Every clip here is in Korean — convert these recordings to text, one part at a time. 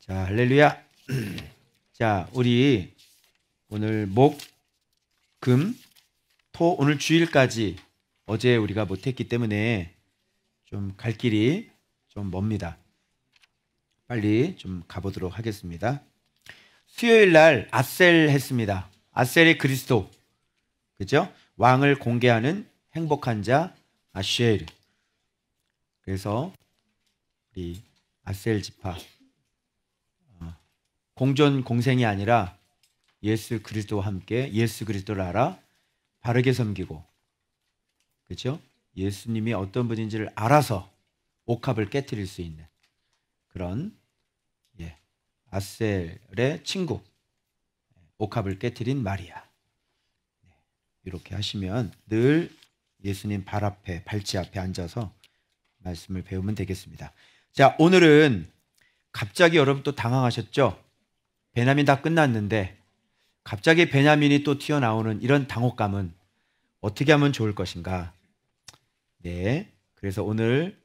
자, 할렐루야. 자, 우리 오늘 목, 금, 토, 오늘 주일까지 어제 우리가 못했기 때문에 좀 갈 길이 좀 멉니다. 빨리 좀 가보도록 하겠습니다. 수요일 날 아셀 했습니다. 아셀이 그리스도, 그죠? 왕을 공개하는 행복한 자 아쉐르. 그래서 우리 아셀 지파 공존 공생이 아니라 예수 그리스도와 함께 예수 그리스도를 알아 바르게 섬기고, 그렇죠? 예수님이 어떤 분인지를 알아서 옥합을 깨트릴 수 있는 그런 아셀의 친구, 옥합을 깨트린 마리아. 이렇게 하시면 늘 예수님 발 앞에, 발치 앞에 앉아서 말씀을 배우면 되겠습니다. 자, 오늘은 갑자기 여러분 또 당황하셨죠? 베냐민 다 끝났는데 갑자기 베냐민이 또 튀어나오는 이런 당혹감은 어떻게 하면 좋을 것인가? 네, 그래서 오늘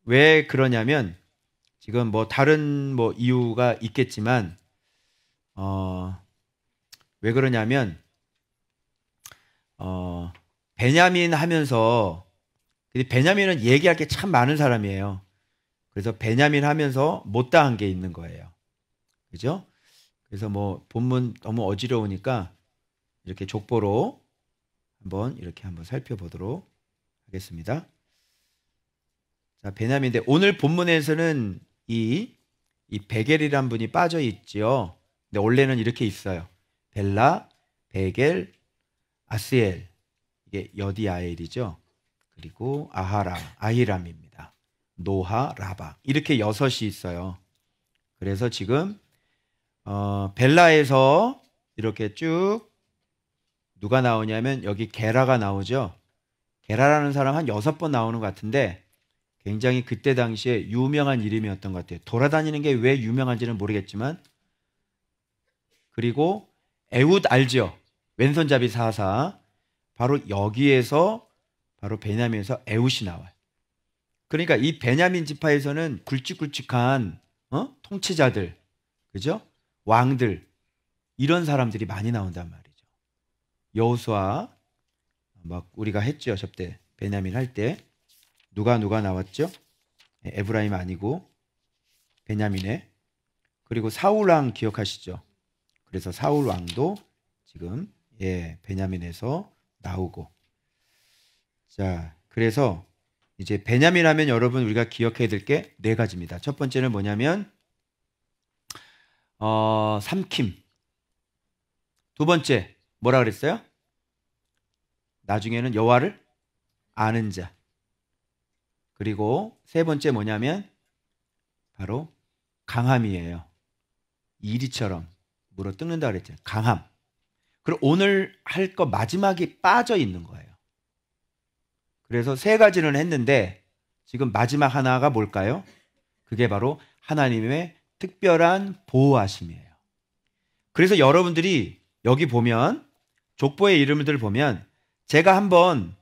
왜 그러냐면 지금 뭐 다른 뭐 이유가 있겠지만 왜 그러냐면 베냐민 하면서, 베냐민은 얘기할 게 참 많은 사람이에요. 그래서 베냐민 하면서 못다한 게 있는 거예요. 그죠? 그래서 뭐 본문 너무 어지러우니까 이렇게 족보로 이렇게 한번 살펴보도록 하겠습니다. 자, 베냐민인데 오늘 본문에서는 이 베겔이란 분이 빠져 있죠. 근데 원래는 이렇게 있어요. 벨라, 베겔, 아스엘, 이게 여디아엘이죠. 그리고 아하람, 아히람입니다. 노하, 라바, 이렇게 6이 있어요. 그래서 지금 벨라에서 이렇게 쭉 누가 나오냐면 여기 게라가 나오죠. 게라라는 사람 한 6번 나오는 것 같은데 굉장히 그때 당시에 유명한 이름이었던 것 같아요. 돌아다니는 게 왜 유명한지는 모르겠지만. 그리고 에훗 알죠? 왼손잡이 사사. 바로 여기에서, 바로 베냐민에서 에훗이 나와요. 그러니까 이 베냐민 지파에서는 굵직굵직한 통치자들, 그죠? 왕들, 이런 사람들이 많이 나온단 말이죠. 여호수아 막 우리가 했죠. 저때 베냐민 할 때 누가 나왔죠? 에브라임 아니고 베냐민에. 그리고 사울 왕 기억하시죠? 그래서 사울 왕도 지금 베냐민에서 나오고. 자, 그래서 이제 베냐민 하면 여러분 우리가 기억해야 될 게 4가지입니다. 첫 번째는 뭐냐면 삼킴. 두 번째 뭐라 그랬어요? 나중에는 여호와를 아는 자. 그리고 세 번째 뭐냐면 바로 강함이에요. 이리처럼 물어 뜯는다 그랬죠. 강함. 그리고 오늘 할 거 마지막이 빠져 있는 거예요. 그래서 3가지는 했는데 지금 마지막 하나가 뭘까요? 그게 바로 하나님의 특별한 보호하심이에요. 그래서 여러분들이 여기 보면 족보의 이름들 보면 제가 한번,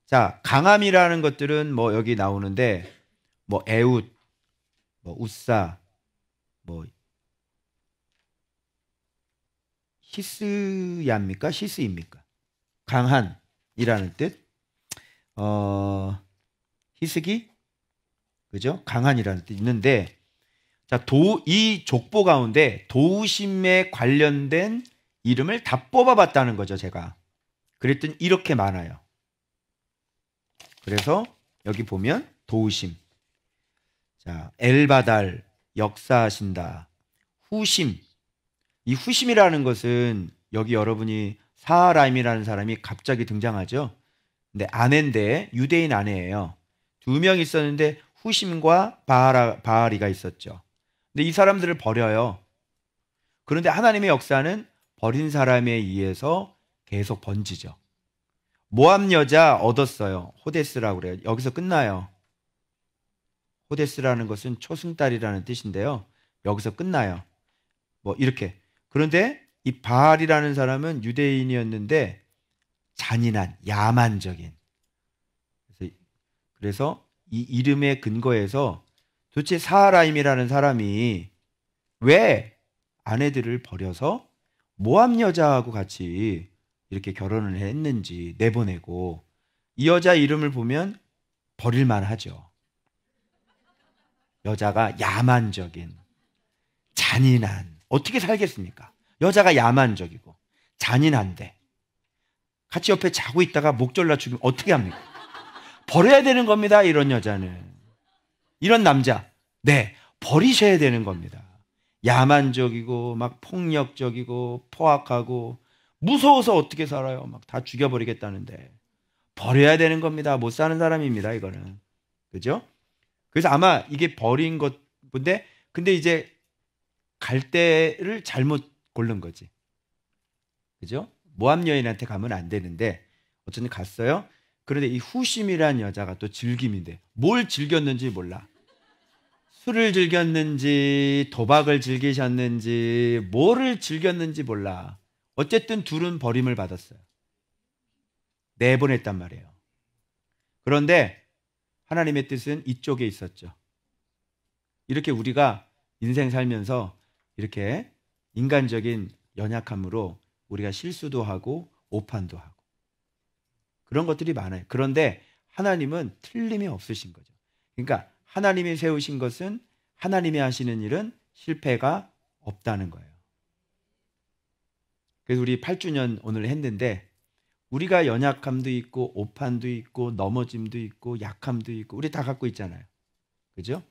자, 강함이라는 것들은 뭐 여기 나오는데 뭐 에훗, 뭐 우사, 뭐 히스야입니까? 히스입니까? 강한이라는 뜻. 히스기, 그죠? 강한이라는 뜻 있는데, 자, 이 족보 가운데 도우심에 관련된 이름을 다 뽑아봤다는 거죠, 제가. 그랬더니 이렇게 많아요. 그래서 여기 보면 도우심, 자, 엘바달, 역사하신다, 후심. 이 후심이라는 것은 여기 여러분이 사하라임이라는 사람이 갑자기 등장하죠. 근데 아내인데 유대인 아내예요. 2명 있었는데 후심과 바알이가 있었죠. 근데 이 사람들을 버려요. 그런데 하나님의 역사는 버린 사람에 의해서 계속 번지죠. 모압 여자 얻었어요. 호데스라고 그래요. 여기서 끝나요. 호데스라는 것은 초승달이라는 뜻인데요. 여기서 끝나요. 뭐 이렇게. 그런데 이 바알이라는 사람은 유대인이었는데 잔인한, 야만적인. 그래서 이 이름의 근거에서 도대체 사하라임이라는 사람이 왜 아내들을 버려서 모함 여자하고 같이 이렇게 결혼을 했는지 내보내고 이 여자 이름을 보면 버릴만 하죠. 여자가 야만적인, 잔인한, 어떻게 살겠습니까? 여자가 야만적이고 잔인한데 같이 옆에 자고 있다가 목 졸라 죽으면 어떻게 합니까? 버려야 되는 겁니다. 이런 여자는. 이런 남자, 네, 버리셔야 되는 겁니다. 야만적이고 막 폭력적이고 포악하고 무서워서 어떻게 살아요? 막 다 죽여버리겠다는데 버려야 되는 겁니다. 못 사는 사람입니다. 이거는. 그죠? 그래서 아마 이게 버린 것인데 근데 이제 갈 때를 잘못 고른 거지. 그죠? 모함 여인한테 가면 안 되는데 어쨌든 갔어요. 그런데 이 후심이란 여자가 또 즐김인데 뭘 즐겼는지 몰라. 술을 즐겼는지 도박을 즐기셨는지 뭐를 즐겼는지 몰라. 어쨌든 둘은 버림을 받았어요. 내보냈단 말이에요. 그런데 하나님의 뜻은 이쪽에 있었죠. 이렇게 우리가 인생 살면서 이렇게 인간적인 연약함으로 우리가 실수도 하고 오판도 하고 그런 것들이 많아요. 그런데 하나님은 틀림이 없으신 거죠. 그러니까 하나님이 세우신 것은 하나님이 하시는 일은 실패가 없다는 거예요. 그래서 우리 8주년 오늘 했는데 우리가 연약함도 있고 오판도 있고 넘어짐도 있고 약함도 있고 우리 다 갖고 있잖아요. 그죠?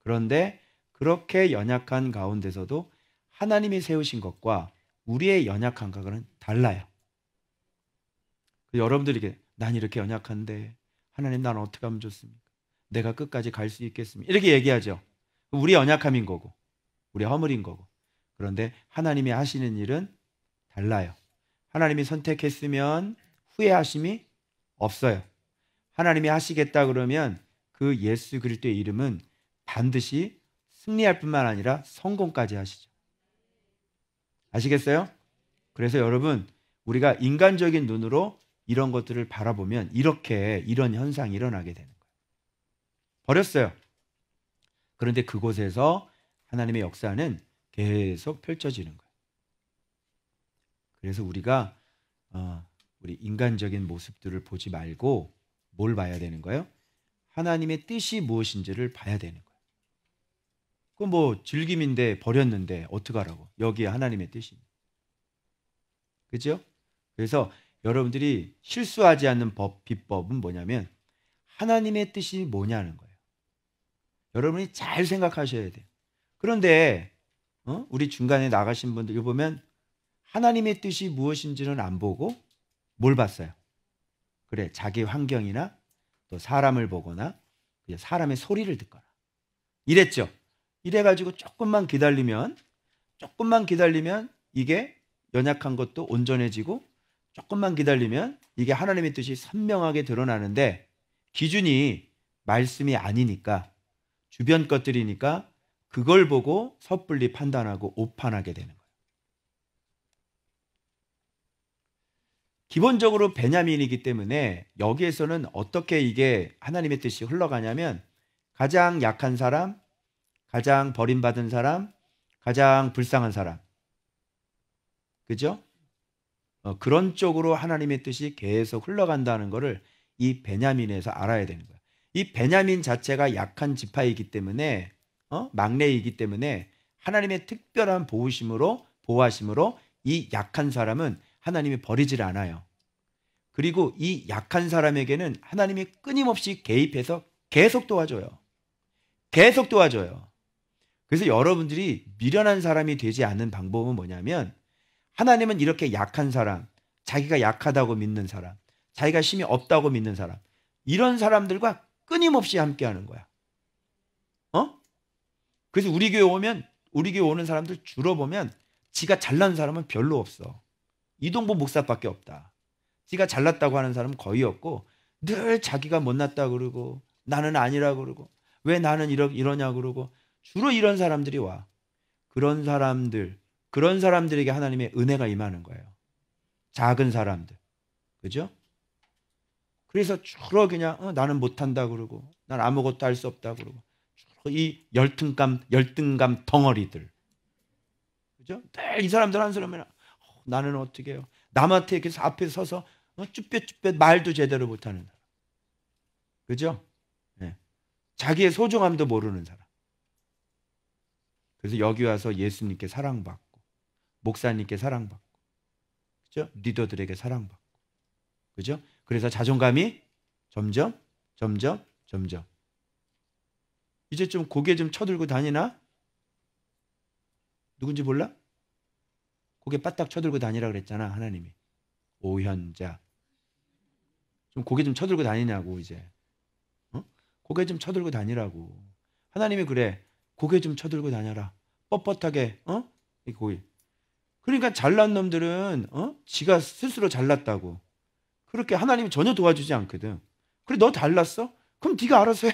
그런데 그렇게 연약한 가운데서도 하나님이 세우신 것과 우리의 연약함과는 달라요. 여러분들이 난 이렇게 연약한데 하나님 난 어떻게 하면 좋습니까? 내가 끝까지 갈 수 있겠습니까? 이렇게 얘기하죠. 우리 연약함인 거고 우리 허물인 거고. 그런데 하나님이 하시는 일은 달라요. 하나님이 선택했으면 후회하심이 없어요. 하나님이 하시겠다 그러면 그 예수 그리스도의 이름은 반드시 승리할 뿐만 아니라 성공까지 하시죠. 아시겠어요? 그래서 여러분 우리가 인간적인 눈으로 이런 것들을 바라보면 이런 현상이 일어나게 되는 거예요. 버렸어요. 그런데 그곳에서 하나님의 역사는 계속 펼쳐지는 거예요. 그래서 우리가 우리 인간적인 모습들을 보지 말고 뭘 봐야 되는 거예요? 하나님의 뜻이 무엇인지를 봐야 되는 거예요. 그건 뭐 즐김인데 버렸는데 어떡하라고. 여기에 하나님의 뜻입니다. 그렇죠? 그래서 여러분들이 실수하지 않는 비법은 뭐냐면 하나님의 뜻이 뭐냐는 거예요. 여러분이 잘 생각하셔야 돼요. 그런데 우리 중간에 나가신 분들 보면 하나님의 뜻이 무엇인지는 안 보고 뭘 봤어요? 그래, 자기 환경이나 또 사람을 보거나 사람의 소리를 듣거나 이랬죠. 이래가지고 조금만 기다리면 이게 연약한 것도 온전해지고 조금만 기다리면 이게 하나님의 뜻이 선명하게 드러나는데 기준이 말씀이 아니니까 주변 것들이니까 그걸 보고 섣불리 판단하고 오판하게 되는 거예요. 기본적으로 베냐민이기 때문에 여기에서는 어떻게 이게 하나님의 뜻이 흘러가냐면 가장 약한 사람, 가장 버림받은 사람, 가장 불쌍한 사람. 그죠? 그런 쪽으로 하나님의 뜻이 계속 흘러간다는 것을 이 베냐민에서 알아야 되는 거예요. 이 베냐민 자체가 약한 지파이기 때문에 막내이기 때문에 하나님의 특별한 보호하심으로 이 약한 사람은 하나님이 버리질 않아요. 그리고 이 약한 사람에게는 하나님이 끊임없이 개입해서 계속 도와줘요. 계속 도와줘요. 그래서 여러분들이 미련한 사람이 되지 않는 방법은 뭐냐면 하나님은 이렇게 약한 사람, 자기가 약하다고 믿는 사람, 자기가 힘이 없다고 믿는 사람, 이런 사람들과 끊임없이 함께하는 거야. 그래서 우리 교회 오는 사람들 주로 보면 지가 잘난 사람은 별로 없어. 이동보 목사밖에 없다. 지가 잘났다고 하는 사람은 거의 없고 늘 자기가 못났다 그러고 나는 아니라 그러고 왜 나는 이러냐 그러고 주로 이런 사람들이 와. 그런 사람들에게 하나님의 은혜가 임하는 거예요. 작은 사람들. 그죠? 그래서 주로 그냥 나는 못한다 그러고 난 아무것도 할 수 없다 그러고 이 열등감 덩어리들. 그죠? 늘 이 사람들 한 사람은 나는 어떻게 해요? 남한테 이렇게 앞에 서서 쭈뼛쭈뼛 말도 제대로 못하는 사람. 그죠? 네. 자기의 소중함도 모르는 사람. 그래서 여기 와서 예수님께 사랑받고 목사님께 사랑받고 그죠? 리더들에게 사랑받고 그죠? 그래서 자존감이 점점 이제 좀 고개 좀 쳐들고 다니나? 누군지 몰라? 고개 바닥 쳐들고 다니라 그랬잖아 하나님이. 오현자 좀 고개 좀 쳐들고 다니냐고 이제. 고개 좀 쳐들고 다니라고. 하나님이 그래. 고개 좀 쳐들고 다녀라. 뻣뻣하게 이 고개. 그러니까 잘난 놈들은 지가 스스로 잘났다고. 그렇게 하나님이 전혀 도와주지 않거든. 그래 너 잘났어? 그럼 네가 알아서 해.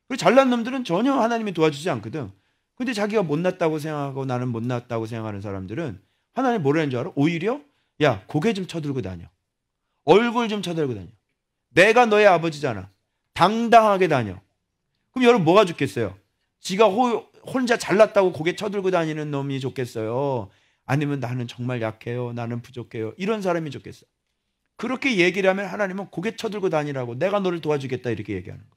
그리고 잘난 놈들은 전혀 하나님이 도와주지 않거든. 근데 자기가 못났다고 생각하고 나는 못났다고 생각하는 사람들은 하나님 뭐라는 줄 알아? 오히려 야 고개 좀 쳐들고 다녀. 얼굴 좀 쳐들고 다녀. 내가 너의 아버지잖아. 당당하게 다녀. 그럼 여러분 뭐가 좋겠어요? 지가 혼자 잘났다고 고개 쳐들고 다니는 놈이 좋겠어요? 아니면 나는 정말 약해요. 나는 부족해요. 이런 사람이 좋겠어요? 그렇게 얘기를 하면 하나님은 고개 쳐들고 다니라고 내가 너를 도와주겠다 이렇게 얘기하는 거예요.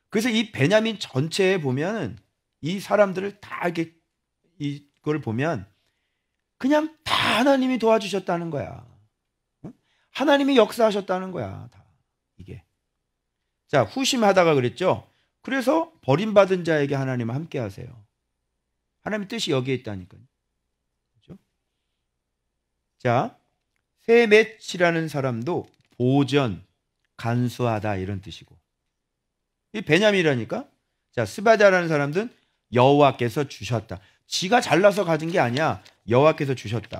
그래서 이 베냐민 전체에 보면 이 사람들을 다 이렇게 이걸 보면 그냥 다 하나님이 도와주셨다는 거야. 하나님이 역사하셨다는 거야. 다 이게. 자, 후심하다가 그랬죠. 그래서 버림받은 자에게 하나님은 함께 하세요. 하나님의 뜻이 여기에 있다니까요. 그렇죠? 자, 세мет이라는 사람도 보전, 간수하다 이런 뜻이고. 이 베냐민이라니까. 자, 스바다라는 사람들은 여호와께서 주셨다. 지가 잘나서 가진 게 아니야. 여호와께서 주셨다.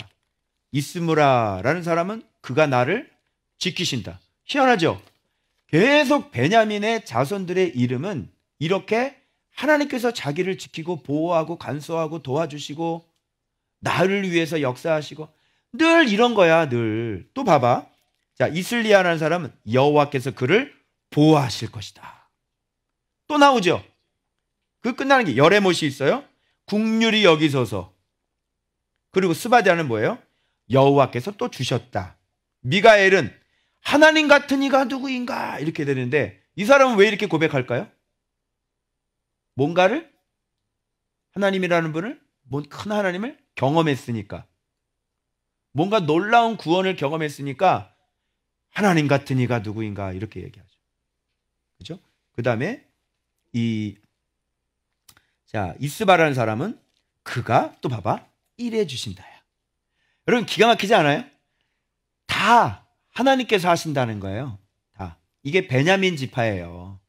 이스무라라는 사람은 그가 나를 지키신다. 희한하죠? 계속 베냐민의 자손들의 이름은 이렇게 하나님께서 자기를 지키고 보호하고 간수하고 도와주시고 나를 위해서 역사하시고 늘 이런 거야. 늘. 또 봐봐. 자, 이슬리아라는 사람은 여호와께서 그를 보호하실 것이다. 또 나오죠. 그 끝나는 게 여레못이 있어요. 국률이 여기 서서. 그리고 스바디아는 뭐예요? 여호와께서 또 주셨다. 미가엘은 하나님 같은 이가 누구인가 이렇게 되는데 이 사람은 왜 이렇게 고백할까요? 뭔가를 하나님이라는 분을 큰 하나님을 경험했으니까 뭔가 놀라운 구원을 경험했으니까 하나님 같은 이가 누구인가 이렇게 얘기하죠. 그죠? 그 다음에 이스바라는 사람은 그가 또 봐봐 일해 주신다야. 여러분 기가 막히지 않아요? 다 하나님께서 하신다는 거예요. 다. 이게 베냐민 지파예요.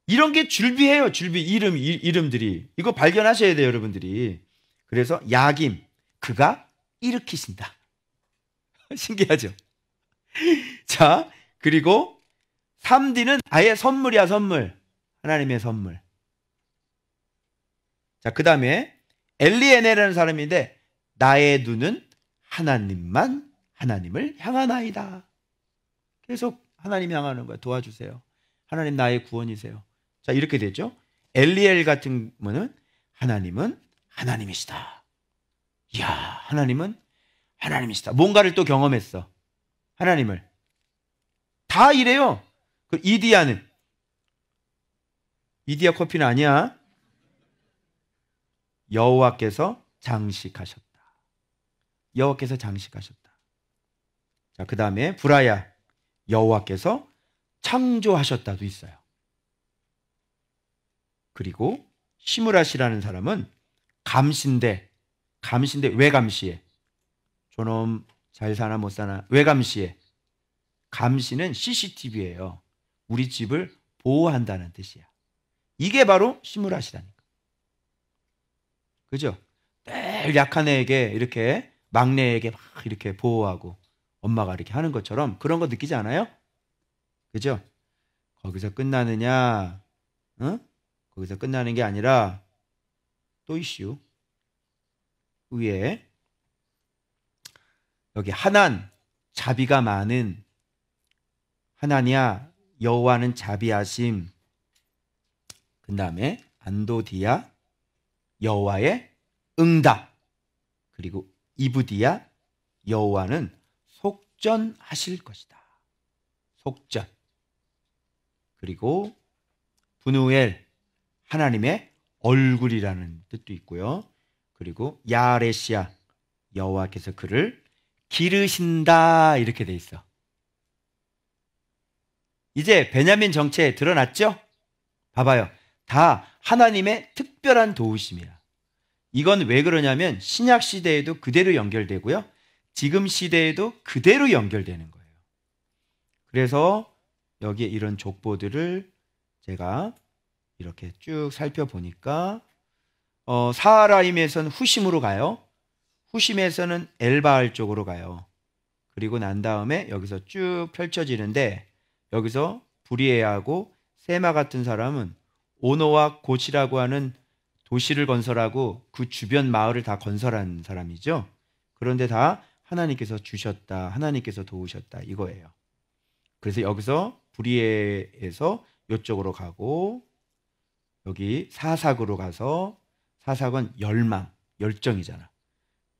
이런 게 줄비해요. 줄비 이름들이. 이거 발견하셔야 돼요, 여러분들이. 그래서 야김 그가 일으키신다. 신기하죠? 자, 그리고 3D는 아예 선물이야, 선물. 하나님의 선물. 자, 그 다음에 엘리에네라는 사람인데 나의 눈은 하나님을 향하나이다. 계속 하나님 향하는 거야. 도와주세요. 하나님 나의 구원이세요. 자, 이렇게 되죠. 엘리엘 같은 분은 하나님은 하나님이시다. 이야, 하나님은 하나님이시다. 뭔가를 또 경험했어. 하나님을. 다 이래요. 그 이디야 커피는 아니야. 여호와께서 장식하셨다. 여호와께서 장식하셨다. 자, 그 다음에 브라야 여호와께서 창조하셨다도 있어요. 그리고 시무라시라는 사람은 감시인데 왜 감시해? 저놈 잘 사나 못 사나 왜 감시해? 감시는 CCTV예요. 우리 집을 보호한다는 뜻이야. 이게 바로 시무라시라니까. 그죠? 늘 약한 애에게 이렇게 막내에게 막 이렇게 보호하고 엄마가 이렇게 하는 것처럼 그런 거 느끼지 않아요? 그죠? 거기서 끝나느냐? 응? 거기서 끝나는 게 아니라 또 이슈 위에 여기 하난 자비가 많은 하나냐 여호와는 자비하심 그 다음에 안도디아 여호와의 응답. 그리고 이브디야, 여호와는 속전하실 것이다. 속전. 그리고 분우엘, 하나님의 얼굴이라는 뜻도 있고요. 그리고 야레시아, 여호와께서 그를 기르신다, 이렇게 돼 있어. 이제 베냐민 정체에 드러났죠? 봐봐요. 다 하나님의 특별한 도우심이야. 이건 왜 그러냐면 신약 시대에도 그대로 연결되고요. 지금 시대에도 그대로 연결되는 거예요. 그래서 여기에 이런 족보들을 제가 이렇게 쭉 살펴보니까 사하라임에서는 후심으로 가요. 후심에서는 엘바알 쪽으로 가요. 그리고 난 다음에 여기서 쭉 펼쳐지는데 여기서 브리에하고 세마 같은 사람은 오노와 고시라고 하는 도시를 건설하고 그 주변 마을을 다 건설한 사람이죠. 그런데 다 하나님께서 주셨다, 하나님께서 도우셨다, 이거예요. 그래서 여기서 브리에에서 이쪽으로 가고 여기 사삭으로 가서, 사삭은 열망, 열정이잖아.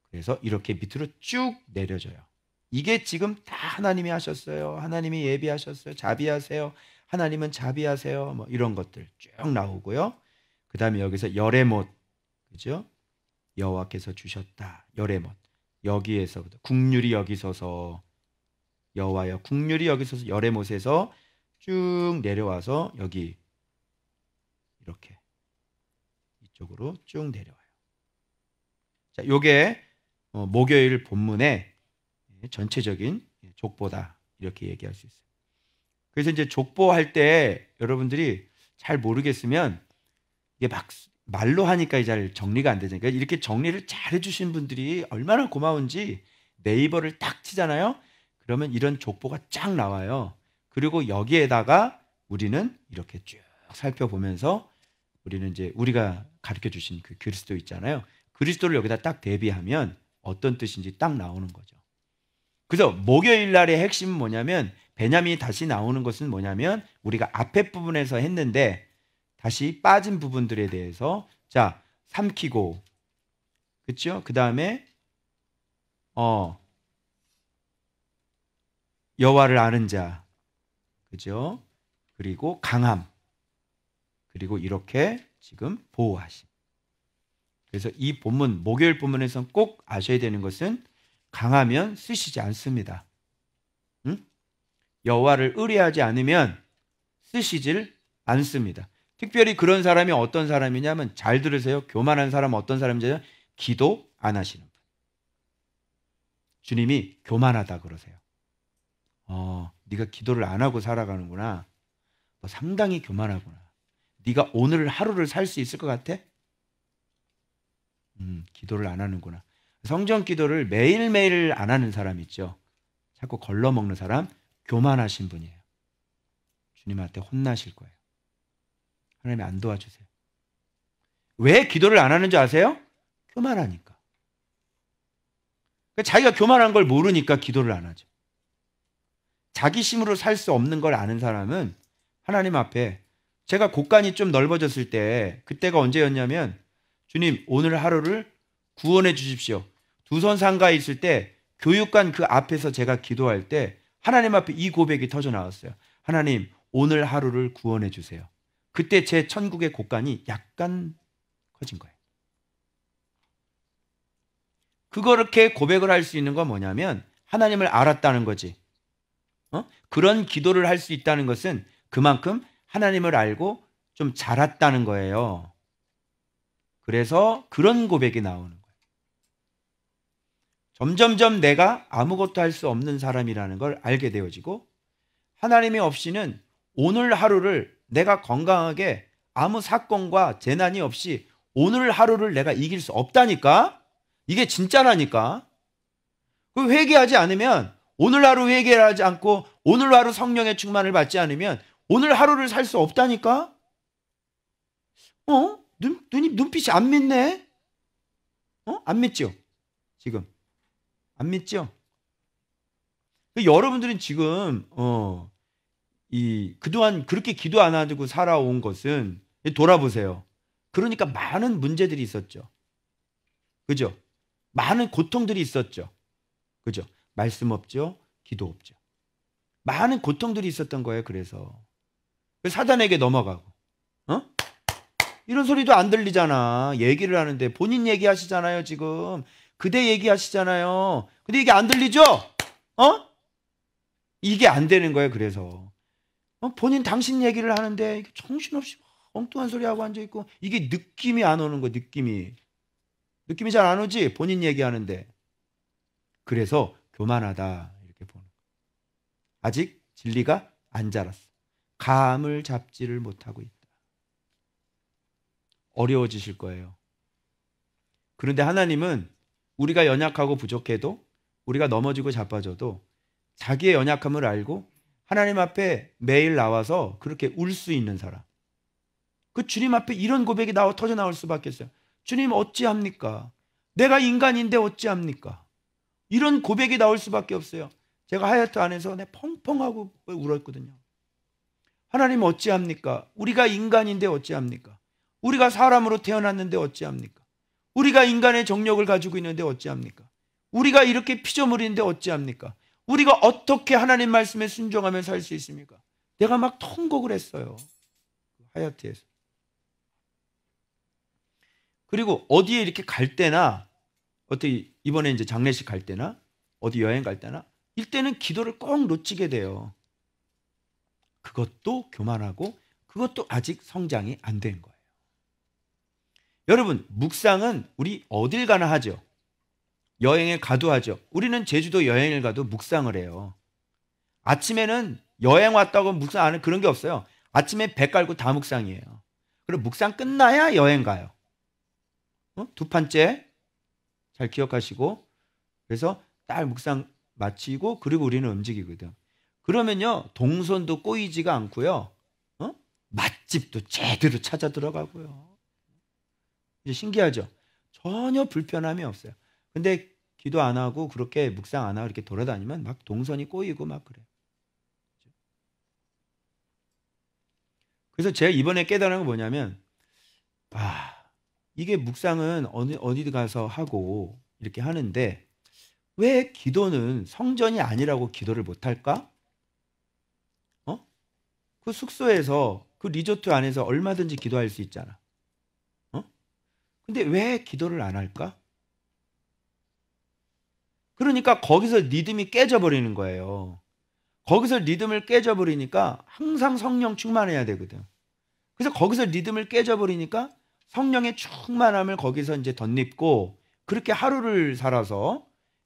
그래서 이렇게 밑으로 쭉 내려져요. 이게 지금 다 하나님이 하셨어요. 하나님이 예비하셨어요. 자비하세요. 하나님은 자비하세요. 뭐 이런 것들 쭉 나오고요. 그 다음에 여기서 여레못, 그죠? 여호와께서 주셨다. 여레못. 여기에서부터 국률이 여기 서서, 여호와여 국률이 여기 서서 여레못에서 쭉 내려와서 여기 이렇게 이쪽으로 쭉 내려와요. 자, 요게 목요일 본문의 전체적인 족보다, 이렇게 얘기할 수 있어요. 그래서 이제 족보할 때 여러분들이 잘 모르겠으면 이게 막 말로 하니까 잘 정리가 안 되잖아요. 이렇게 정리를 잘 해주신 분들이 얼마나 고마운지, 네이버를 딱 치잖아요. 그러면 이런 족보가 쫙 나와요. 그리고 여기에다가 우리는 이렇게 쭉 살펴보면서 우리는 이제 우리가 가르쳐 주신 그 그리스도 있잖아요. 그리스도를 여기다 딱 대비하면 어떤 뜻인지 딱 나오는 거죠. 그래서 목요일 날의 핵심은 뭐냐면, 베냐민이 다시 나오는 것은 뭐냐면 우리가 앞에 부분에서 했는데 다시 빠진 부분들에 대해서 자 삼키고, 그렇죠? 그 다음에 여호와를 아는 자, 그죠? 그리고 강함, 그리고 이렇게 지금 보호하심. 그래서 이 본문, 목요일 본문에서는 꼭 아셔야 되는 것은 강하면 쓰시지 않습니다. 응? 여호와를 의뢰하지 않으면 쓰시질 않습니다. 특별히 그런 사람이 어떤 사람이냐면, 잘 들으세요. 교만한 사람은 어떤 사람이냐면 기도 안 하시는 분. 주님이 교만하다 그러세요. 네가 기도를 안 하고 살아가는구나. 너 상당히 교만하구나. 네가 오늘 하루를 살 수 있을 것 같아? 기도를 안 하는구나. 성전 기도를 매일매일 안 하는 사람 있죠. 자꾸 걸러먹는 사람, 교만하신 분이에요. 주님한테 혼나실 거예요. 하나님이 안 도와주세요. 왜 기도를 안 하는 줄 아세요? 교만하니까. 자기가 교만한 걸 모르니까 기도를 안 하죠. 자기 힘으로 살 수 없는 걸 아는 사람은 하나님 앞에, 제가 곳간이 좀 넓어졌을 때, 그때가 언제였냐면, 주님 오늘 하루를 구원해 주십시오. 두 손 상가에 있을 때 교육관 그 앞에서 제가 기도할 때 하나님 앞에 이 고백이 터져 나왔어요. 하나님 오늘 하루를 구원해 주세요. 그때 제 천국의 곳간이 약간 커진 거예요. 그렇게 고백을 할 수 있는 건 뭐냐면 하나님을 알았다는 거지. 그런 기도를 할 수 있다는 것은 그만큼 하나님을 알고 좀 자랐다는 거예요. 그래서 그런 고백이 나오는 거예요. 점점점 내가 아무것도 할 수 없는 사람이라는 걸 알게 되어지고, 하나님이 없이는 오늘 하루를 내가 건강하게 아무 사건과 재난이 없이 오늘 하루를 내가 이길 수 없다니까. 이게 진짜라니까. 그 회개하지 않으면, 오늘 하루 회개하지 않고 오늘 하루 성령의 충만을 받지 않으면 오늘 하루를 살 수 없다니까. 눈빛이 안 믿네. 안 믿죠? 지금 안 믿죠? 여러분들은 지금 그동안 그렇게 기도 안 하고 살아온 것은, 돌아보세요. 그러니까 많은 문제들이 있었죠. 그죠? 많은 고통들이 있었죠. 그죠? 말씀 없죠. 기도 없죠. 많은 고통들이 있었던 거예요. 그래서 사단에게 넘어가고, 어? 이런 소리도 안 들리잖아. 얘기를 하는데 본인 얘기하시잖아요. 지금 그대 얘기하시잖아요. 근데 이게 안 들리죠? 어? 이게 안 되는 거예요. 그래서 본인 당신 얘기를 하는데 정신없이 엉뚱한 소리 하고 앉아 있고, 이게 느낌이 안 오는 거. 느낌이 잘 안 오지. 본인 얘기하는데. 그래서 교만하다 이렇게 보는 거예요. 아직 진리가 안 자랐어. 감을 잡지를 못하고 있다. 어려워지실 거예요. 그런데 하나님은 우리가 연약하고 부족해도, 우리가 넘어지고 자빠져도 자기의 연약함을 알고 하나님 앞에 매일 나와서 그렇게 울 수 있는 사람. 그 주님 앞에 이런 고백이 터져 나올 수밖에 없어요. 주님 어찌합니까? 내가 인간인데 어찌합니까? 이런 고백이 나올 수밖에 없어요. 제가 하얏트 안에서 펑펑하고 울었거든요. 하나님 어찌합니까? 우리가 인간인데 어찌합니까? 우리가 사람으로 태어났는데 어찌합니까? 우리가 인간의 정력을 가지고 있는데 어찌합니까? 우리가 이렇게 피조물인데 어찌합니까? 우리가 어떻게 하나님 말씀에 순종하며 살 수 있습니까? 내가 막 통곡을 했어요. 하얏트에서. 그리고 어디에 이렇게 갈 때나, 어떻게 이번에 이제 장례식 갈 때나 어디 여행 갈 때나 이때는 기도를 꼭 놓치게 돼요. 그것도 교만하고 그것도 아직 성장이 안 된 거예요. 여러분, 묵상은 우리 어딜 가나 하죠. 여행에 가도 하죠. 우리는 제주도 여행을 가도 묵상을 해요. 아침에는 여행 왔다고 묵상 안 해. 그런 게 없어요. 아침에 배 깔고 다 묵상이에요. 그리고 묵상 끝나야 여행 가요. 두 판째 잘 기억하시고, 그래서 딱 묵상 마치고 그리고 우리는 움직이거든. 그러면요 동선도 꼬이지가 않고요, 맛집도 제대로 찾아 들어가고요. 이제 신기하죠? 전혀 불편함이 없어요. 근데 기도 안 하고 그렇게 묵상 안 하고 이렇게 돌아다니면 막 동선이 꼬이고 막 그래요. 그래서 제가 이번에 깨달은 건 뭐냐면, 이게 묵상은 어디 가서 하고 이렇게 하는데 왜 기도는 성전이 아니라고 기도를 못할까? 그 숙소에서 그 리조트 안에서 얼마든지 기도할 수 있잖아. 근데 왜 기도를 안 할까? 그러니까 거기서 리듬이 깨져버리는 거예요. 거기서 리듬을 깨져버리니까 항상 성령 충만해야 되거든. 그래서 거기서 리듬을 깨져버리니까 성령의 충만함을 거기서 이제 덧입고 그렇게 하루를 살아서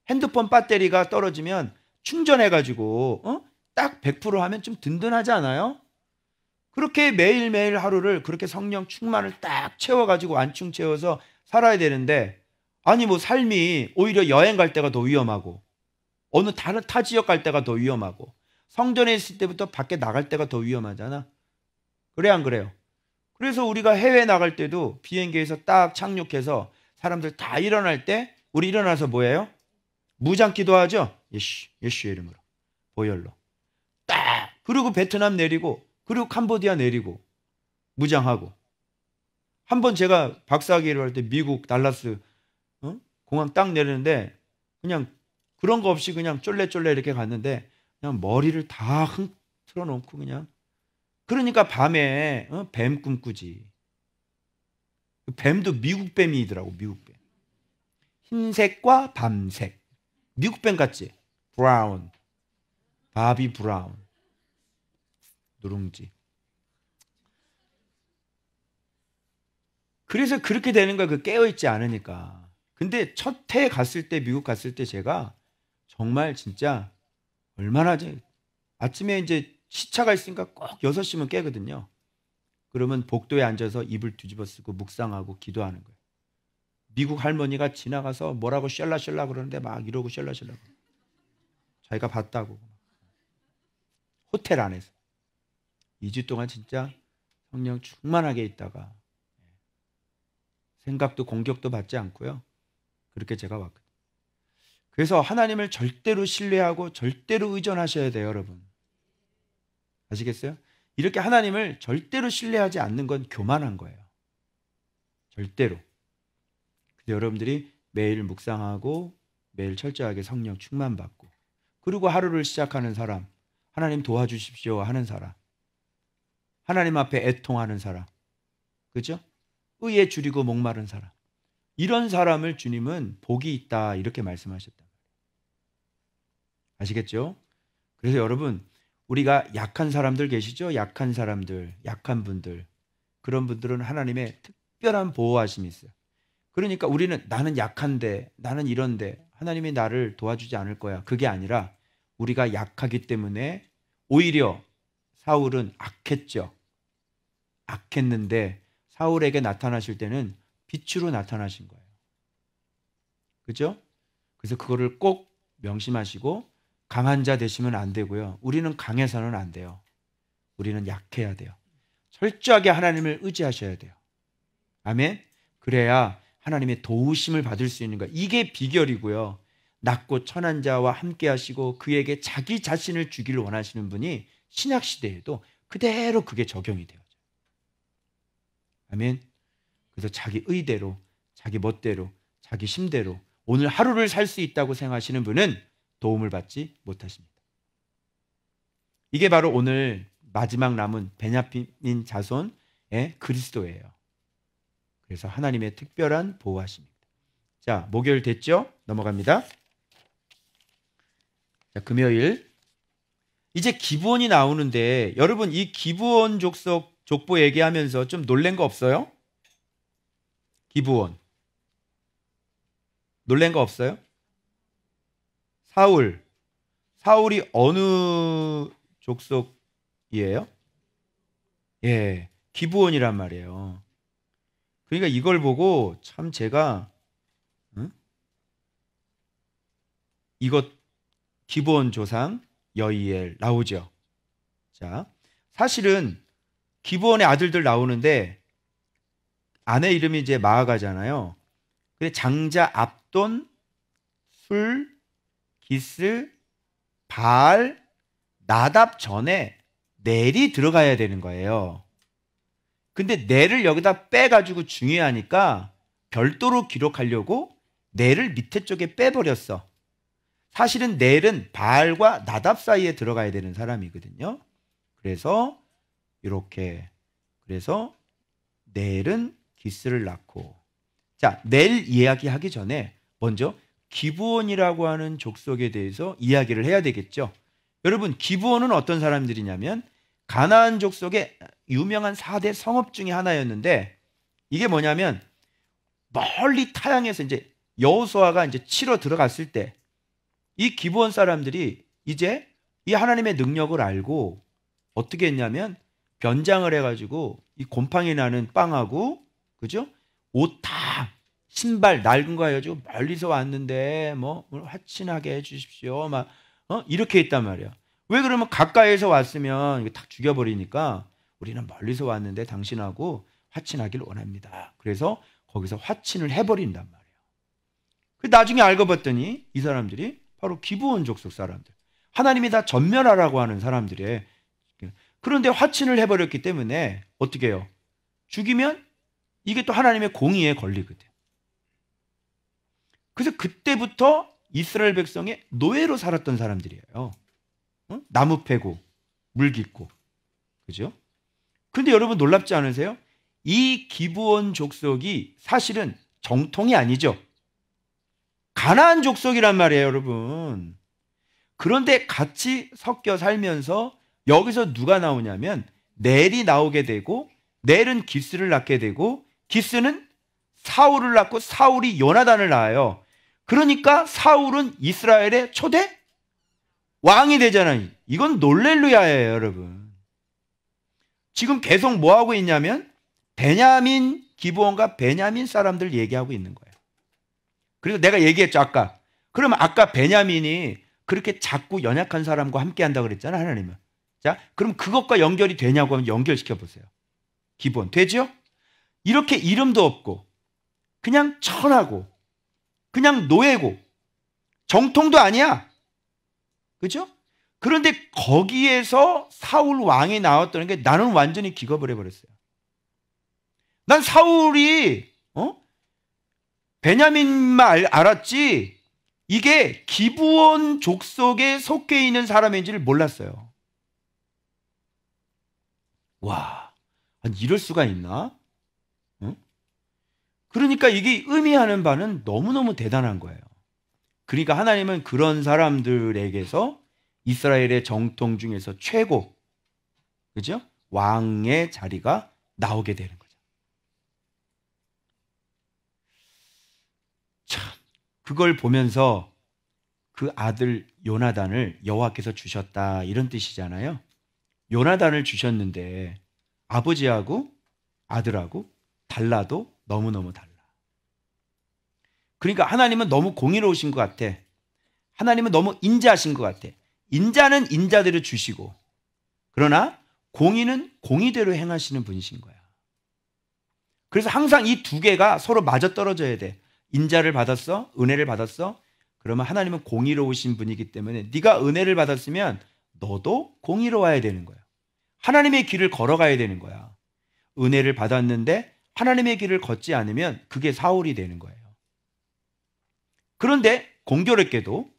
핸드폰 배터리가 떨어지면 충전해가지고 딱 100% 하면 좀 든든하지 않아요? 그렇게 매일매일 하루를 그렇게 성령 충만을 딱 채워가지고 완충 채워서 살아야 되는데, 아니 뭐 삶이 오히려 여행 갈 때가 더 위험하고 어느 다른 타 지역 갈 때가 더 위험하고 성전에 있을 때부터 밖에 나갈 때가 더 위험하잖아. 그래 안 그래요? 그래서 우리가 해외 나갈 때도 비행기에서 딱 착륙해서 사람들 다 일어날 때 우리 일어나서 뭐예요? 무장 기도하죠? 예수의 이름으로 보혈로 딱. 그리고 베트남 내리고 그리고 캄보디아 내리고 무장하고. 한번 제가 박사학위를 할 때 미국 달라스 공항 딱 내리는데 그냥 그런 거 없이 그냥 쫄래쫄래 이렇게 갔는데 그냥 머리를 다 틀어 놓고 그냥. 그러니까 밤에 뱀 꿈꾸지. 뱀도 미국 뱀이더라고. 미국 뱀. 흰색과 밤색. 미국 뱀 같지? 브라운. 바비 브라운. 누룽지. 그래서 그렇게 되는 거야. 그 깨어있지 않으니까. 근데 첫 해 갔을 때, 미국 갔을 때 제가 정말 진짜 얼마나 아침에 이제 시차가 있으니까 꼭 6시면 깨거든요. 그러면 복도에 앉아서 이불 뒤집어 쓰고 묵상하고 기도하는 거예요. 미국 할머니가 지나가서 뭐라고 셜라셜라 그러는데 막 이러고 셜라셜라. 자기가 봤다고. 호텔 안에서. 2주 동안 진짜 성령 충만하게 있다가 생각도 공격도 받지 않고요. 그렇게 제가 왔거든요. 그래서 하나님을 절대로 신뢰하고 절대로 의존하셔야 돼요, 여러분. 아시겠어요? 이렇게 하나님을 절대로 신뢰하지 않는 건 교만한 거예요. 절대로. 근데 여러분들이 매일 묵상하고 매일 철저하게 성령 충만받고 그리고 하루를 시작하는 사람, 하나님 도와주십시오 하는 사람, 하나님 앞에 애통하는 사람, 그죠? 의에 줄이고 목마른 사람, 이런 사람을 주님은 복이 있다 이렇게 말씀하셨다. 아시겠죠? 그래서 여러분, 우리가 약한 사람들 계시죠? 약한 사람들, 약한 분들, 그런 분들은 하나님의 특별한 보호하심이 있어요. 그러니까 우리는 나는 약한데, 나는 이런데 하나님이 나를 도와주지 않을 거야, 그게 아니라 우리가 약하기 때문에 오히려 사울은 악했죠. 악했는데 사울에게 나타나실 때는 빛으로 나타나신 거예요. 그죠? 그래서 그거를 꼭 명심하시고 강한 자 되시면 안 되고요. 우리는 강해서는 안 돼요. 우리는 약해야 돼요. 철저하게 하나님을 의지하셔야 돼요. 아멘. 그래야 하나님의 도우심을 받을 수 있는 거예요. 이게 비결이고요. 낮고 천한 자와 함께 하시고 그에게 자기 자신을 주기를 원하시는 분이 신약 시대에도 그대로 그게 적용이 돼요. 아멘. 그래서 자기 의대로, 자기 멋대로, 자기 심대로 오늘 하루를 살 수 있다고 생각하시는 분은 도움을 받지 못하십니다. 이게 바로 오늘 마지막 남은 베냐민 자손의 그리스도예요. 그래서 하나님의 특별한 보호하십니다. 자, 목요일 됐죠? 넘어갑니다. 자, 금요일. 이제 기브온이 나오는데 여러분, 이 기브온 족보 얘기하면서 좀 놀란 거 없어요? 기브온. 놀란 거 없어요? 사울이 어느 족속이에요? 예, 기브온이란 말이에요. 그러니까 이걸 보고 참 제가 이것 기브온 조상 여이엘 나오죠. 자, 사실은 기브온의 아들들 나오는데 아내 이름이 이제 마아가잖아요. 근데 장자 압돈, 술, 기스, 바알, 나답 전에 넬이 들어가야 되는 거예요. 근데 넬을 여기다 빼가지고 중요하니까 별도로 기록하려고 넬을 밑에 쪽에 빼버렸어. 사실은 넬은 바알과 나답 사이에 들어가야 되는 사람이거든요. 그래서 이렇게, 그래서 넬은 기스를 낳고, 자, 넬 이야기하기 전에 먼저 기브온이라고 하는 족속에 대해서 이야기를 해야 되겠죠. 여러분, 기브온은 어떤 사람들이냐면 가나안 족속의 유명한 4대 성읍 중에 하나였는데, 이게 뭐냐면 멀리 타향에서 이제 여호수아가 이제 치러 들어갔을 때 이 기브온 사람들이 이제 이 하나님의 능력을 알고 어떻게 했냐면 변장을 해가지고 이 곰팡이 나는 빵하고, 그죠? 옷 다 신발 낡은 거 해가지고 멀리서 왔는데 뭐 화친하게 해주십시오 막 이렇게 했단 말이야. 왜 그러면 가까이에서 왔으면 이거 딱 죽여버리니까 우리는 멀리서 왔는데 당신하고 화친하기를 원합니다. 그래서 거기서 화친을 해버린단 말이에요. 나중에 알고 봤더니 이 사람들이 바로 기브온 족속 사람들, 하나님이 다 전멸하라고 하는 사람들이에요. 그런데 화친을 해버렸기 때문에 어떻게 해요? 죽이면 이게 또 하나님의 공의에 걸리거든. 그래서 그때부터 이스라엘 백성의 노예로 살았던 사람들이에요. 나무 패고 물 깃고, 그죠? 근데 여러분 놀랍지 않으세요? 이 기브온 족속이 사실은 정통이 아니죠. 가나안 족속이란 말이에요, 여러분. 그런데 같이 섞여 살면서 여기서 누가 나오냐면 넬이 나오게 되고, 넬은 기스를 낳게 되고, 기스는 사울을 낳고 사울이 요나단을 낳아요. 그러니까 사울은 이스라엘의 초대 왕이 되잖아요. 이건 놀렐루야예요, 여러분. 지금 계속 뭐 하고 있냐면 베냐민, 기브온과 베냐민 사람들 얘기하고 있는 거예요. 그래서 내가 얘기했죠, 아까. 그러면 아까 베냐민이 그렇게 작고 연약한 사람과 함께 한다고 그랬잖아, 하나님은. 자, 그럼 그것과 연결이 되냐고 하면 연결시켜 보세요. 기브온 되죠? 이렇게 이름도 없고 그냥 천하고 그냥 노예고 정통도 아니야. 그죠? 그런데 거기에서 사울 왕이 나왔다는 게 나는 완전히 기겁을 해버렸어요. 난 사울이 베냐민만 알았지 이게 기브온 족속에 속해 있는 사람인지를 몰랐어요. 와, 아니 이럴 수가 있나? 응? 그러니까 이게 의미하는 바는 너무너무 대단한 거예요. 그러니까 하나님은 그런 사람들에게서 이스라엘의 정통 중에서 최고, 그죠? 왕의 자리가 나오게 되는 거죠. 참, 그걸 보면서 그 아들 요나단을 여호와께서 주셨다 이런 뜻이잖아요. 요나단을 주셨는데 아버지하고 아들하고 달라도 너무너무 달라. 그러니까 하나님은 너무 공의로우신 것 같아. 하나님은 너무 인자하신 것 같아. 인자는 인자대로 주시고 그러나 공의는 공의대로 행하시는 분이신 거야. 그래서 항상 이 두 개가 서로 맞아떨어져야 돼. 인자를 받았어? 은혜를 받았어? 그러면 하나님은 공의로우신 분이기 때문에 네가 은혜를 받았으면 너도 공의로워야 되는 거야. 하나님의 길을 걸어가야 되는 거야. 은혜를 받았는데 하나님의 길을 걷지 않으면 그게 사울이 되는 거예요. 그런데 공교롭게도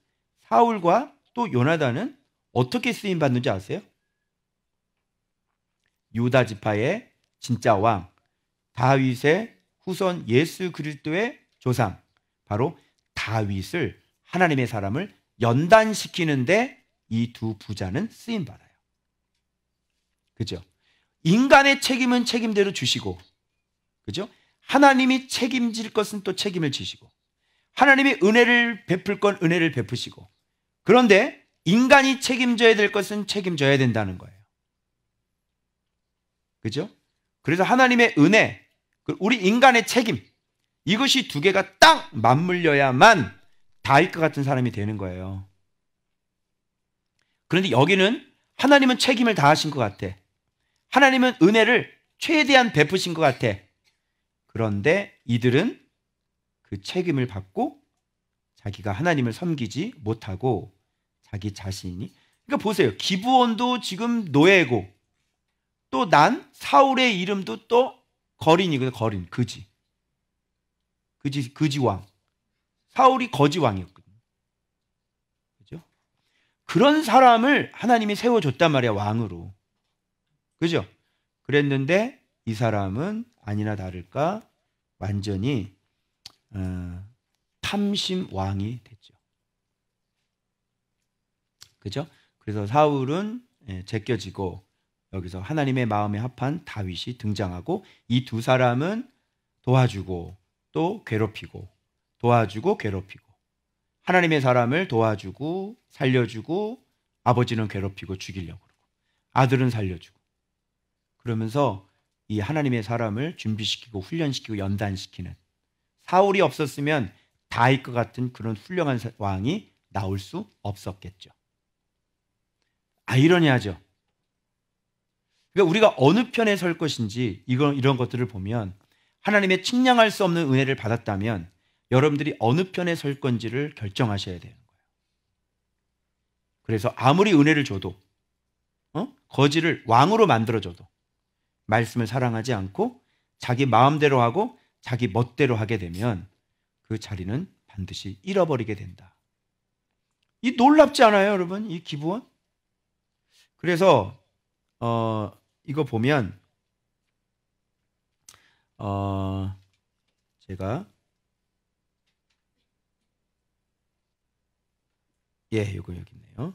사울과 또 요나단은 어떻게 쓰임 받는지 아세요? 유다 지파의 진짜 왕 다윗의 후손 예수 그리스도의 조상 바로 다윗을 하나님의 사람을 연단시키는데 이 두 부자는 쓰임 받아요. 그죠? 인간의 책임은 책임대로 주시고, 그죠? 하나님이 책임질 것은 또 책임을 지시고, 하나님이 은혜를 베풀 건 은혜를 베푸시고, 그런데 인간이 책임져야 될 것은 책임져야 된다는 거예요. 그죠? 그래서 하나님의 은혜, 우리 인간의 책임, 이것이 두 개가 딱 맞물려야만 다윗과 같은 사람이 되는 거예요. 그런데 여기는 하나님은 책임을 다하신 것 같아. 하나님은 은혜를 최대한 베푸신 것 같아. 그런데 이들은 그 책임을 받고 자기가 하나님을 섬기지 못하고 자기 자신이, 그러니까 보세요. 기브온도 지금 노예고 또 난 사울의 이름도 또 거린이거든. 거린, 그지 왕. 사울이 거지 왕이었거든. 그죠? 그런 사람을 하나님이 세워줬단 말이야, 왕으로. 그죠? 그랬는데 이 사람은 아니나 다를까 완전히 탐심 왕이 됐죠. 그죠? 그래서 사울은 제껴지고 여기서 하나님의 마음에 합한 다윗이 등장하고 이 두 사람은 도와주고 또 괴롭히고 도와주고 괴롭히고 하나님의 사람을 도와주고 살려주고 아버지는 괴롭히고 죽이려고 그러고 아들은 살려주고 그러면서 이 하나님의 사람을 준비시키고 훈련시키고 연단시키는, 사울이 없었으면 다윗과 같은 그런 훌륭한 왕이 나올 수 없었겠죠. 아이러니하죠. 그러니까 우리가 어느 편에 설 것인지 이런 것들을 보면 하나님의 측량할 수 없는 은혜를 받았다면 여러분들이 어느 편에 설 건지를 결정하셔야 되는 거예요. 그래서 아무리 은혜를 줘도 거지를 왕으로 만들어줘도 말씀을 사랑하지 않고 자기 마음대로 하고 자기 멋대로 하게 되면 그 자리는 반드시 잃어버리게 된다. 이 놀랍지 않아요, 여러분? 이 기브온? 그래서 이거 보면 제가 이거 여기 있네요.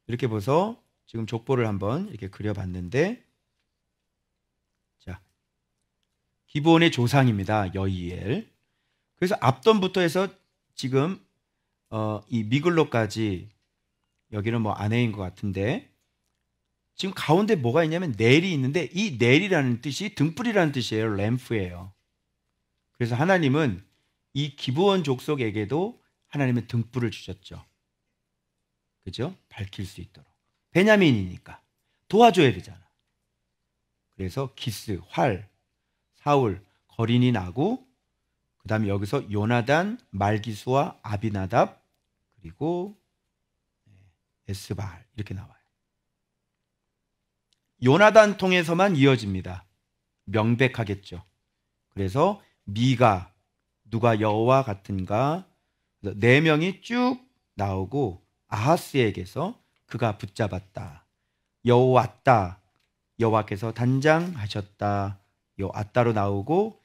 이렇게 보서 지금 족보를 한번 이렇게 그려봤는데, 자, 기브온의 조상입니다. 여이엘. 그래서 압돈부터 해서 지금 이 미글로까지, 여기는 뭐 아내인 것 같은데 지금 가운데 뭐가 있냐면 넬이 있는데 이 넬이라는 뜻이 등불이라는 뜻이에요. 램프예요. 그래서 하나님은 이 기브온 족속에게도 하나님은 등불을 주셨죠. 그죠? 밝힐 수 있도록. 베냐민이니까 도와줘야 되잖아. 그래서 기스, 활, 사울, 거린이 나고 그 다음에 여기서 요나단, 말기수와 아비나답 그리고 에스바알 이렇게 나와요. 요나단 통해서만 이어집니다. 명백하겠죠. 그래서 미가, 누가 여호와 같은가? 네 명이 쭉 나오고 아하스에게서 그가 붙잡았다. 여호왔다. 여호와께서 단장하셨다. 여호왔다로 나오고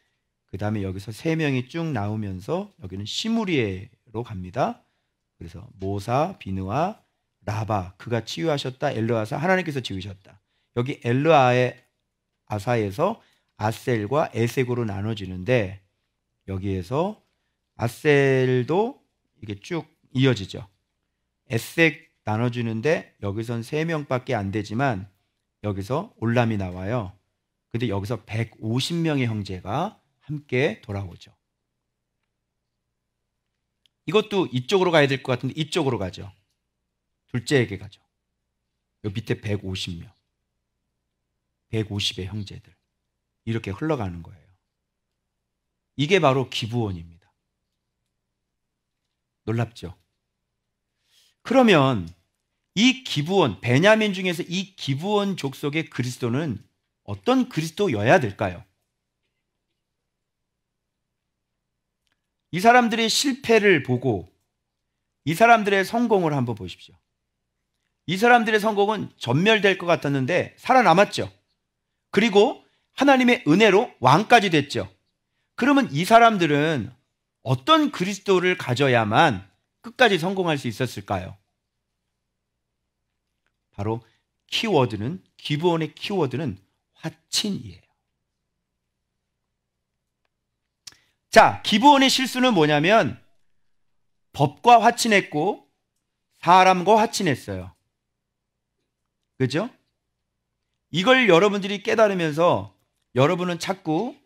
그 다음에 여기서 세 명이 쭉 나오면서 여기는 시므리에로 갑니다. 그래서 모사, 비느와, 라바 그가 치유하셨다. 엘르아사 하나님께서 치유하셨다. 여기 엘르아의 아사에서 아셀과 에색으로 나눠지는데 여기에서 아셀도 이게 쭉 이어지죠. 에색 나눠주는데 여기선 3명밖에 안 되지만 여기서 올람이 나와요. 근데 여기서 150명의 형제가 함께 돌아오죠. 이것도 이쪽으로 가야 될 것 같은데 이쪽으로 가죠. 둘째에게 가죠. 요 밑에 150명. 150의 형제들. 이렇게 흘러가는 거예요. 이게 바로 기브온입니다. 놀랍죠? 그러면 이 기브온, 베냐민 중에서 이 기브온 족속의 그리스도는 어떤 그리스도여야 될까요? 이 사람들의 실패를 보고 이 사람들의 성공을 한번 보십시오. 이 사람들의 성공은 전멸될 것 같았는데 살아남았죠. 그리고 하나님의 은혜로 왕까지 됐죠. 그러면 이 사람들은 어떤 그리스도를 가져야만 끝까지 성공할 수 있었을까요? 바로 키워드는, 기브온의 키워드는 화친이에요. 자, 기브온의 실수는 뭐냐면 법과 화친했고 사람과 화친했어요. 그죠? 이걸 여러분들이 깨달으면서 여러분은 자꾸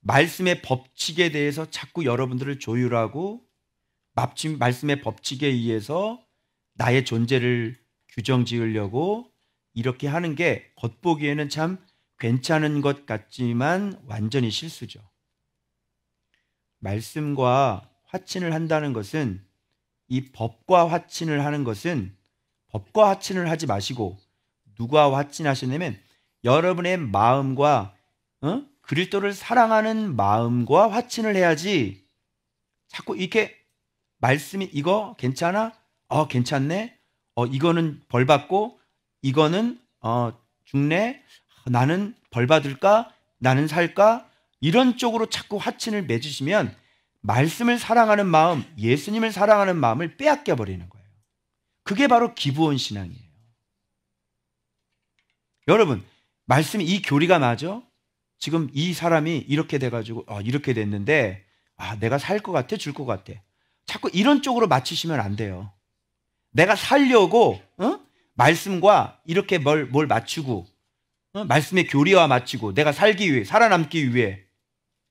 말씀의 법칙에 대해서 자꾸 여러분들을 조율하고 말씀의 법칙에 의해서 나의 존재를 규정 지으려고 이렇게 하는 게 겉보기에는 참 괜찮은 것 같지만 완전히 실수죠. 말씀과 화친을 한다는 것은 이 법과 화친을 하는 것은 법과 화친을 하지 마시고 누가 화친하시냐면 여러분의 마음과 그리스도를 사랑하는 마음과 화친을 해야지 자꾸 이렇게 말씀이 이거 괜찮아? 괜찮네? 이거는 벌 받고 이거는 죽네? 나는 벌 받을까? 나는 살까? 이런 쪽으로 자꾸 화친을 맺으시면 말씀을 사랑하는 마음, 예수님을 사랑하는 마음을 빼앗겨 버리는 거예요. 그게 바로 기브온 신앙이에요. 여러분, 말씀이 이 교리가 맞아? 지금 이 사람이 이렇게 돼가지고 이렇게 됐는데 내가 살 것 같아? 줄 것 같아? 자꾸 이런 쪽으로 맞추시면 안 돼요. 내가 살려고 말씀과 이렇게 뭘 맞추고 말씀의 교리와 맞추고 내가 살기 위해 살아남기 위해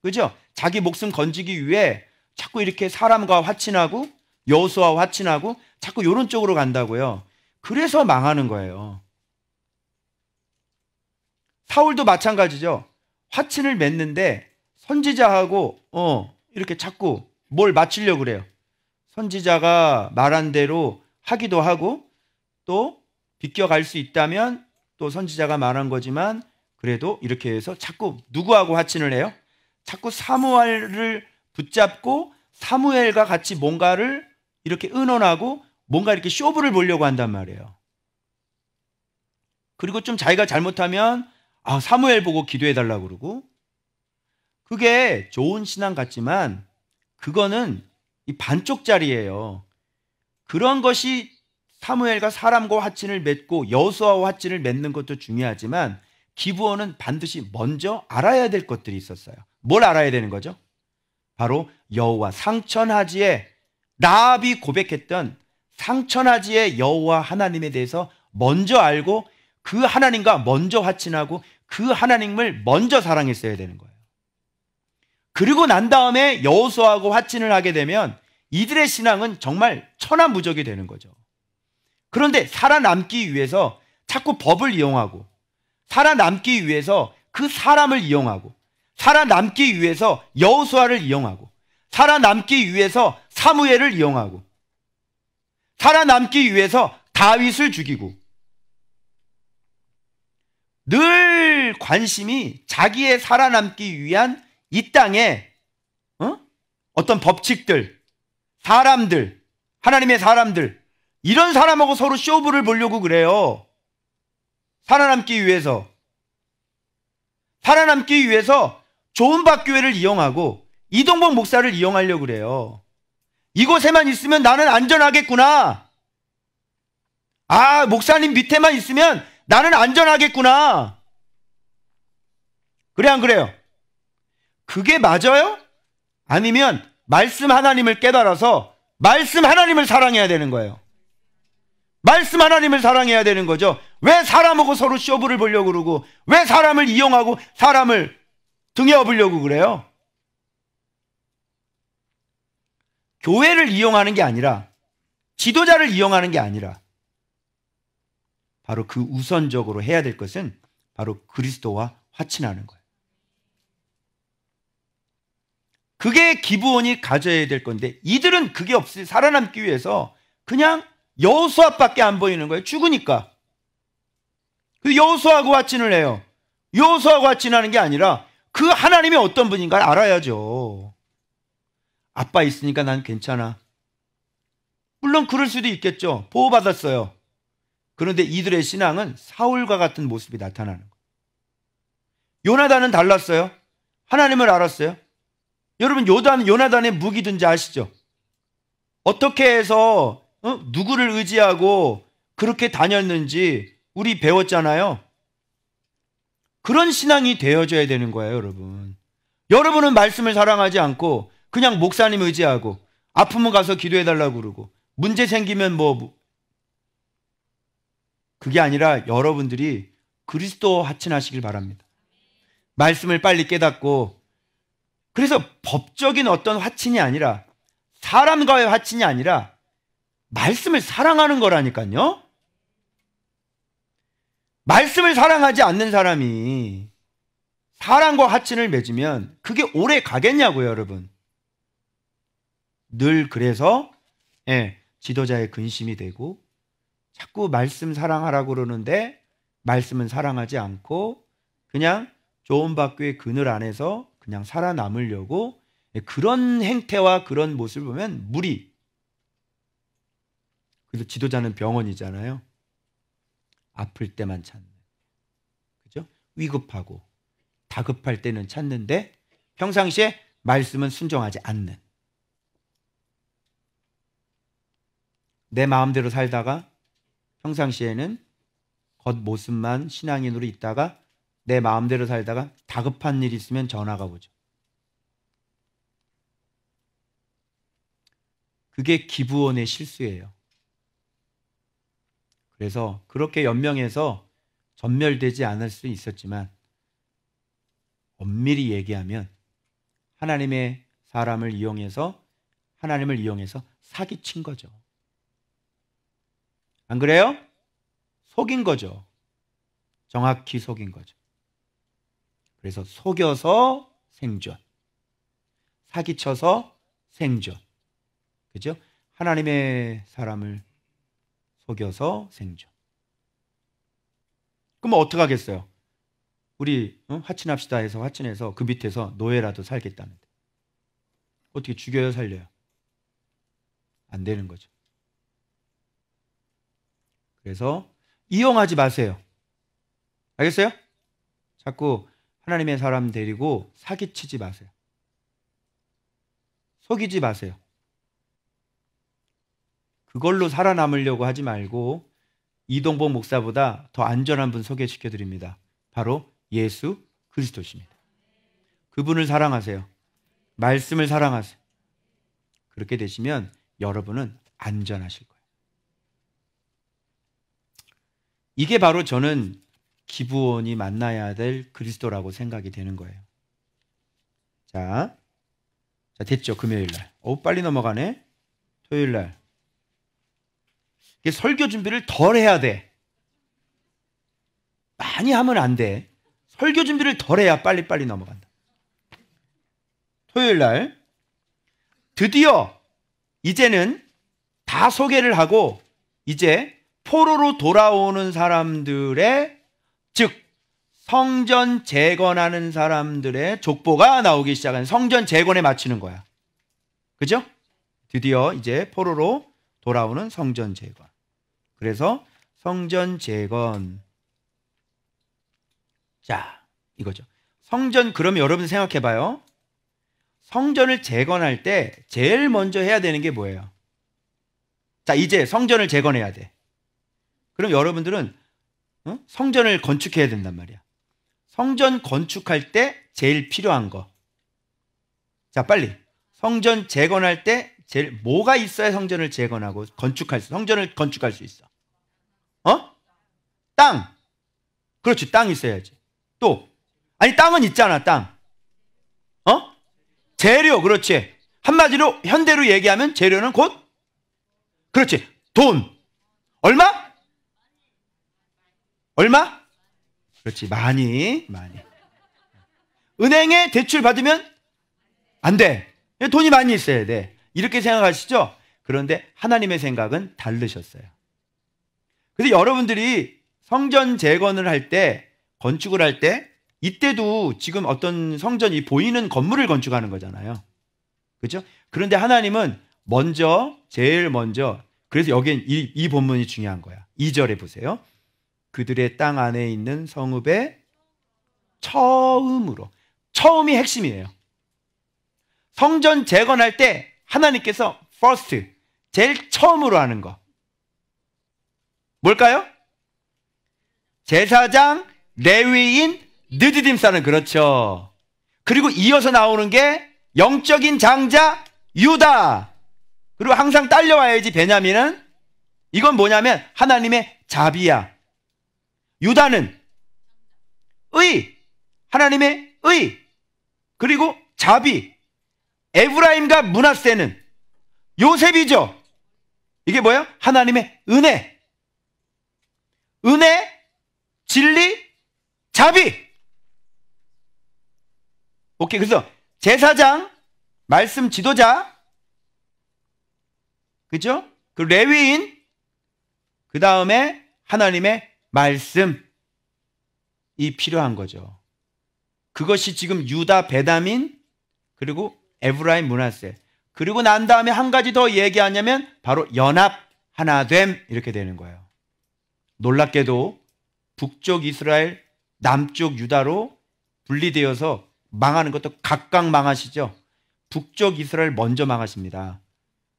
그죠? 자기 목숨 건지기 위해 자꾸 이렇게 사람과 화친하고 여호수아와 화친하고 자꾸 이런 쪽으로 간다고요. 그래서 망하는 거예요. 사울도 마찬가지죠. 화친을 맺는데 선지자하고 이렇게 자꾸 뭘 맞추려고 그래요. 선지자가 말한 대로 하기도 하고 또 비껴갈 수 있다면 또 선지자가 말한 거지만 그래도 이렇게 해서 자꾸 누구하고 화친을 해요? 자꾸 사무엘을 붙잡고 사무엘과 같이 뭔가를 이렇게 의논하고 뭔가 이렇게 쇼부를 보려고 한단 말이에요. 그리고 좀 자기가 잘못하면 사무엘 보고 기도해달라고 그러고 그게 좋은 신앙 같지만 그거는 이 반쪽짜리예요. 그런 것이 사무엘과 사람과 화친을 맺고 여호수아와 화친을 맺는 것도 중요하지만 기브온은 반드시 먼저 알아야 될 것들이 있었어요. 뭘 알아야 되는 거죠? 바로 여호와 상천하지에 라합이 고백했던 상천하지의 여호와 하나님에 대해서 먼저 알고 그 하나님과 먼저 화친하고 그 하나님을 먼저 사랑했어야 되는 거예요. 그리고 난 다음에 여호수아하고 화친을 하게 되면 이들의 신앙은 정말 천하무적이 되는 거죠. 그런데 살아남기 위해서 자꾸 법을 이용하고 살아남기 위해서 그 사람을 이용하고 살아남기 위해서 여호수아를 이용하고 살아남기 위해서 사무엘을 이용하고 살아남기 위해서 다윗을 죽이고 늘 관심이 자기의 살아남기 위한 이 땅에 어떤 법칙들, 사람들, 하나님의 사람들, 이런 사람하고 서로 쇼부를 보려고 그래요. 살아남기 위해서. 살아남기 위해서 좋은박교회를 이용하고 이동복 목사를 이용하려고 그래요. 이곳에만 있으면 나는 안전하겠구나. 아, 목사님 밑에만 있으면 나는 안전하겠구나. 그래, 안 그래요? 그게 맞아요? 아니면 말씀 하나님을 깨달아서 말씀 하나님을 사랑해야 되는 거예요. 말씀 하나님을 사랑해야 되는 거죠. 왜 사람하고 서로 쇼부를 보려고 그러고, 왜 사람을 이용하고 사람을 등에 업으려고 그래요? 교회를 이용하는 게 아니라, 지도자를 이용하는 게 아니라, 바로 그 우선적으로 해야 될 것은 바로 그리스도와 화친하는 거예요. 그게 기브온이 가져야 될 건데, 이들은 그게 없이 살아남기 위해서 그냥 여호수아밖에 안 보이는 거예요. 죽으니까. 그 여호수아하고 화친을 해요. 여호수아하고 화친하는 게 아니라 그 하나님이 어떤 분인가를 알아야죠. 아빠 있으니까 난 괜찮아. 물론 그럴 수도 있겠죠. 보호받았어요. 그런데 이들의 신앙은 사울과 같은 모습이 나타나는 거예요. 요나단은 달랐어요. 하나님을 알았어요. 여러분, 요나단의 무기든지 아시죠? 어떻게 해서 누구를 의지하고 그렇게 다녔는지 우리 배웠잖아요. 그런 신앙이 되어져야 되는 거예요, 여러분. 여러분은 말씀을 사랑하지 않고 그냥 목사님 의지하고 아프면 가서 기도해달라고 그러고 문제 생기면 그게 아니라 여러분들이 그리스도 화친하시길 바랍니다. 말씀을 빨리 깨닫고, 그래서 법적인 어떤 화친이 아니라, 사람과의 화친이 아니라 말씀을 사랑하는 거라니까요. 말씀을 사랑하지 않는 사람이 사람과 화친을 맺으면 그게 오래 가겠냐고요, 여러분. 늘 그래서 지도자의 근심이 되고, 자꾸 말씀 사랑하라고 그러는데 말씀은 사랑하지 않고 그냥 좋은 박교의 그늘 안에서 그냥 살아남으려고, 그런 행태와 그런 모습을 보면 무리. 그래서 지도자는 병원이잖아요. 아플 때만 찾는, 그죠? 위급하고 다급할 때는 찾는데 평상시에 말씀은 순종하지 않는, 내 마음대로 살다가 평상시에는 겉모습만 신앙인으로 있다가 내 마음대로 살다가 다급한 일 있으면 전화가 오죠. 그게 기브온의 실수예요. 그래서 그렇게 연명해서 전멸되지 않을 수 있었지만, 엄밀히 얘기하면 하나님의 사람을 이용해서, 하나님을 이용해서 사기친 거죠. 안 그래요? 속인 거죠. 정확히 속인 거죠. 그래서 속여서 생존, 사기쳐서 생존, 그죠? 하나님의 사람을 속여서 생존. 그럼 어떻게 하겠어요? 우리 화친합시다 해서 화친해서 그 밑에서 노예라도 살겠다는데 어떻게 죽여요, 살려요? 안 되는 거죠. 그래서 이용하지 마세요. 알겠어요? 자꾸 하나님의 사람 데리고 사기치지 마세요. 속이지 마세요. 그걸로 살아남으려고 하지 말고 이동복 목사보다 더 안전한 분 소개시켜 드립니다. 바로 예수 그리스도십니다. 그분을 사랑하세요. 말씀을 사랑하세요. 그렇게 되시면 여러분은 안전하실 거예요. 이게 바로 저는 기브온이 만나야 될 그리스도라고 생각이 되는 거예요. 자, 됐죠? 금요일날. 빨리 넘어가네. 토요일날. 이게 설교 준비를 덜 해야 돼. 많이 하면 안 돼. 설교 준비를 덜 해야 빨리빨리 넘어간다. 토요일날 드디어 이제는 다 소개를 하고 이제 포로로 돌아오는 사람들의, 즉 성전 재건하는 사람들의 족보가 나오기 시작한, 성전 재건에 맞추는 거야. 그죠? 드디어 이제 포로로 돌아오는 성전 재건. 그래서 성전 재건. 자, 이거죠. 성전, 그러면 여러분 생각해 봐요. 성전을 재건할 때 제일 먼저 해야 되는 게 뭐예요? 자, 이제 성전을 재건해야 돼. 그럼 여러분들은 성전을 건축해야 된단 말이야. 성전 건축할 때 제일 필요한 거. 자, 빨리. 성전 재건할 때 제일 뭐가 있어야 성전을 재건하고 성전을 건축할 수 있어? 땅. 그렇지, 땅 있어야지. 또 아니, 땅은 있잖아, 땅. 재료, 그렇지. 한마디로 현대로 얘기하면 재료는 곧, 그렇지, 돈. 얼마? 그렇지, 많이. 은행에 대출 받으면 안 돼. 돈이 많이 있어야 돼. 이렇게 생각하시죠? 그런데 하나님의 생각은 다르셨어요. 그래서 여러분들이 성전 재건을 할 때, 건축을 할 때, 이때도 지금 어떤 성전이 보이는 건물을 건축하는 거잖아요. 그렇죠? 그런데 하나님은 제일 먼저, 그래서 여기엔 이 본문이 중요한 거야. 2절에 보세요. 그들의 땅 안에 있는 성읍의 처음이 핵심이에요. 성전 재건할 때 하나님께서 first, 제일 처음으로 하는 거 뭘까요? 제사장, 레위인, 느디딤사는, 그렇죠. 그리고 이어서 나오는 게 영적인 장자 유다. 그리고 항상 딸려와야지 베냐민은. 이건 뭐냐면 하나님의 자비야. 유다는 하나님의 의. 그리고 자비. 에브라임과 므낫세는 요셉이죠. 이게 뭐예요? 하나님의 은혜, 진리, 자비. 오케이. 그래서 제사장, 말씀 지도자, 그죠? 그 레위인, 그 다음에 하나님의 말씀이 필요한 거죠. 그것이 지금 유다, 베냐민, 그리고 에브라임, 므낫세. 그리고 난 다음에 한 가지 더 얘기하냐면 바로 연합, 하나됨, 이렇게 되는 거예요. 놀랍게도 북쪽 이스라엘, 남쪽 유다로 분리되어서 망하는 것도 각각 망하시죠. 북쪽 이스라엘 먼저 망하십니다.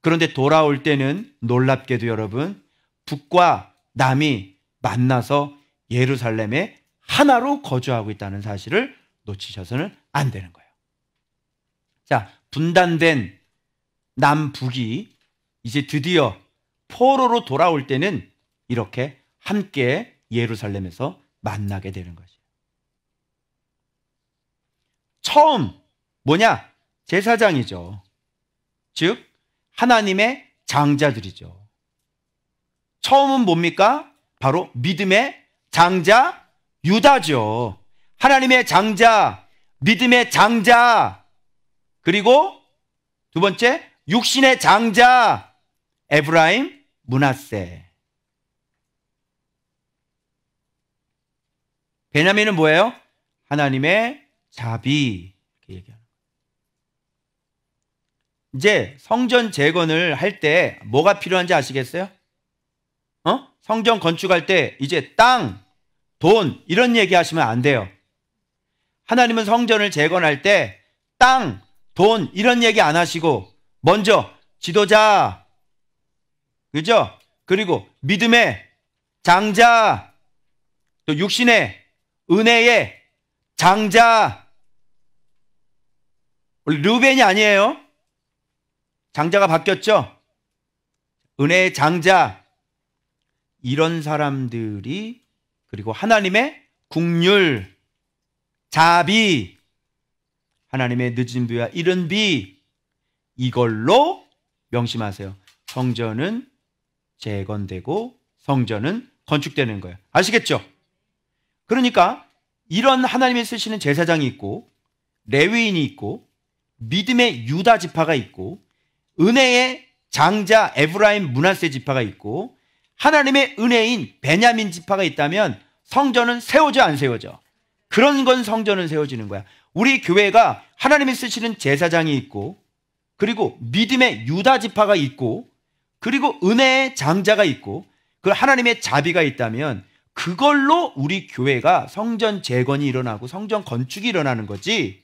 그런데 돌아올 때는 놀랍게도 여러분, 북과 남이 만나서 예루살렘에 하나로 거주하고 있다는 사실을 놓치셔서는 안 되는 거예요. 자, 분단된 남북이 이제 드디어 포로로 돌아올 때는 이렇게 함께 예루살렘에서 만나게 되는 것이에요. 처음 뭐냐? 제사장이죠. 즉 하나님의 장자들이죠. 처음은 뭡니까? 바로 믿음의 장자 유다죠. 하나님의 장자, 믿음의 장자, 그리고 두 번째 육신의 장자 에브라임, 므낫세. 베냐민은 뭐예요? 하나님의 자비. 이렇게 얘기하는. 이제 성전 재건을 할 때 뭐가 필요한지 아시겠어요? 성전 건축할 때 이제 땅, 돈 이런 얘기 하시면 안 돼요. 하나님은 성전을 재건할 때 땅, 돈 이런 얘기 안 하시고 먼저 지도자, 그죠? 그리고 믿음의 장자, 또 육신의 은혜의 장자. 원래 르벤이 아니에요. 장자가 바뀌었죠. 은혜의 장자. 이런 사람들이, 그리고 하나님의 긍휼, 자비, 하나님의 늦은 비와 이른 비, 이걸로 명심하세요. 성전은 재건되고 성전은 건축되는 거예요. 아시겠죠? 그러니까 이런 하나님이 쓰시는 제사장이 있고, 레위인이 있고, 믿음의 유다 지파가 있고, 은혜의 장자 에브라임, 므낫세 지파가 있고, 하나님의 은혜인 베냐민 지파가 있다면 성전은 세워져 안 세워져? 그런 건 성전은 세워지는 거야. 우리 교회가 하나님이 쓰시는 제사장이 있고, 그리고 믿음의 유다 지파가 있고, 그리고 은혜의 장자가 있고, 그 하나님의 자비가 있다면 그걸로 우리 교회가 성전 재건이 일어나고 성전 건축이 일어나는 거지,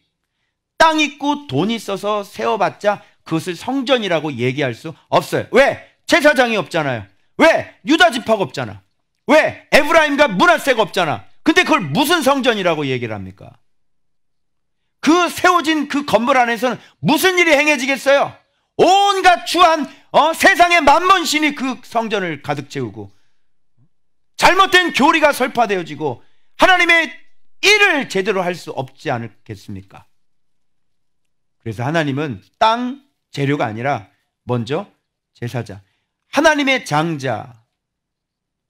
땅 있고 돈 있어서 세워봤자 그것을 성전이라고 얘기할 수 없어요. 왜? 제사장이 없잖아요. 왜? 유다 지파가 없잖아. 왜? 에브라임과 므낫세가 없잖아. 근데 그걸 무슨 성전이라고 얘기를 합니까? 그 세워진 그 건물 안에서는 무슨 일이 행해지겠어요? 온갖 추한 세상의 만몬신이 그 성전을 가득 채우고, 잘못된 교리가 설파되어지고 하나님의 일을 제대로 할 수 없지 않겠습니까? 그래서 하나님은 땅 재료가 아니라 먼저 제사장, 하나님의 장자,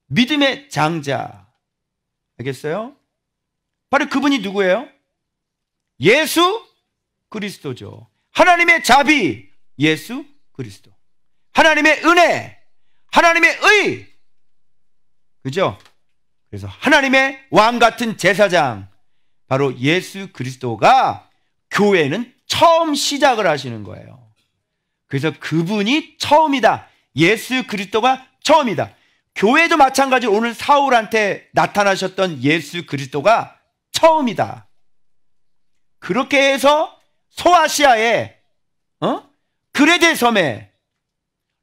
믿음의 장자, 알겠어요? 바로 그분이 누구예요? 예수 그리스도죠. 하나님의 자비, 예수 그리스도. 하나님의 은혜, 하나님의 의, 그죠? 그래서 하나님의 왕 같은 제사장, 바로 예수 그리스도가 교회는 처음 시작을 하시는 거예요. 그래서 그분이 처음이다. 예수 그리스도가 처음이다. 교회도 마찬가지로 오늘 사울한테 나타나셨던 예수 그리스도가 처음이다. 그렇게 해서 소아시아에, 그레데 섬에,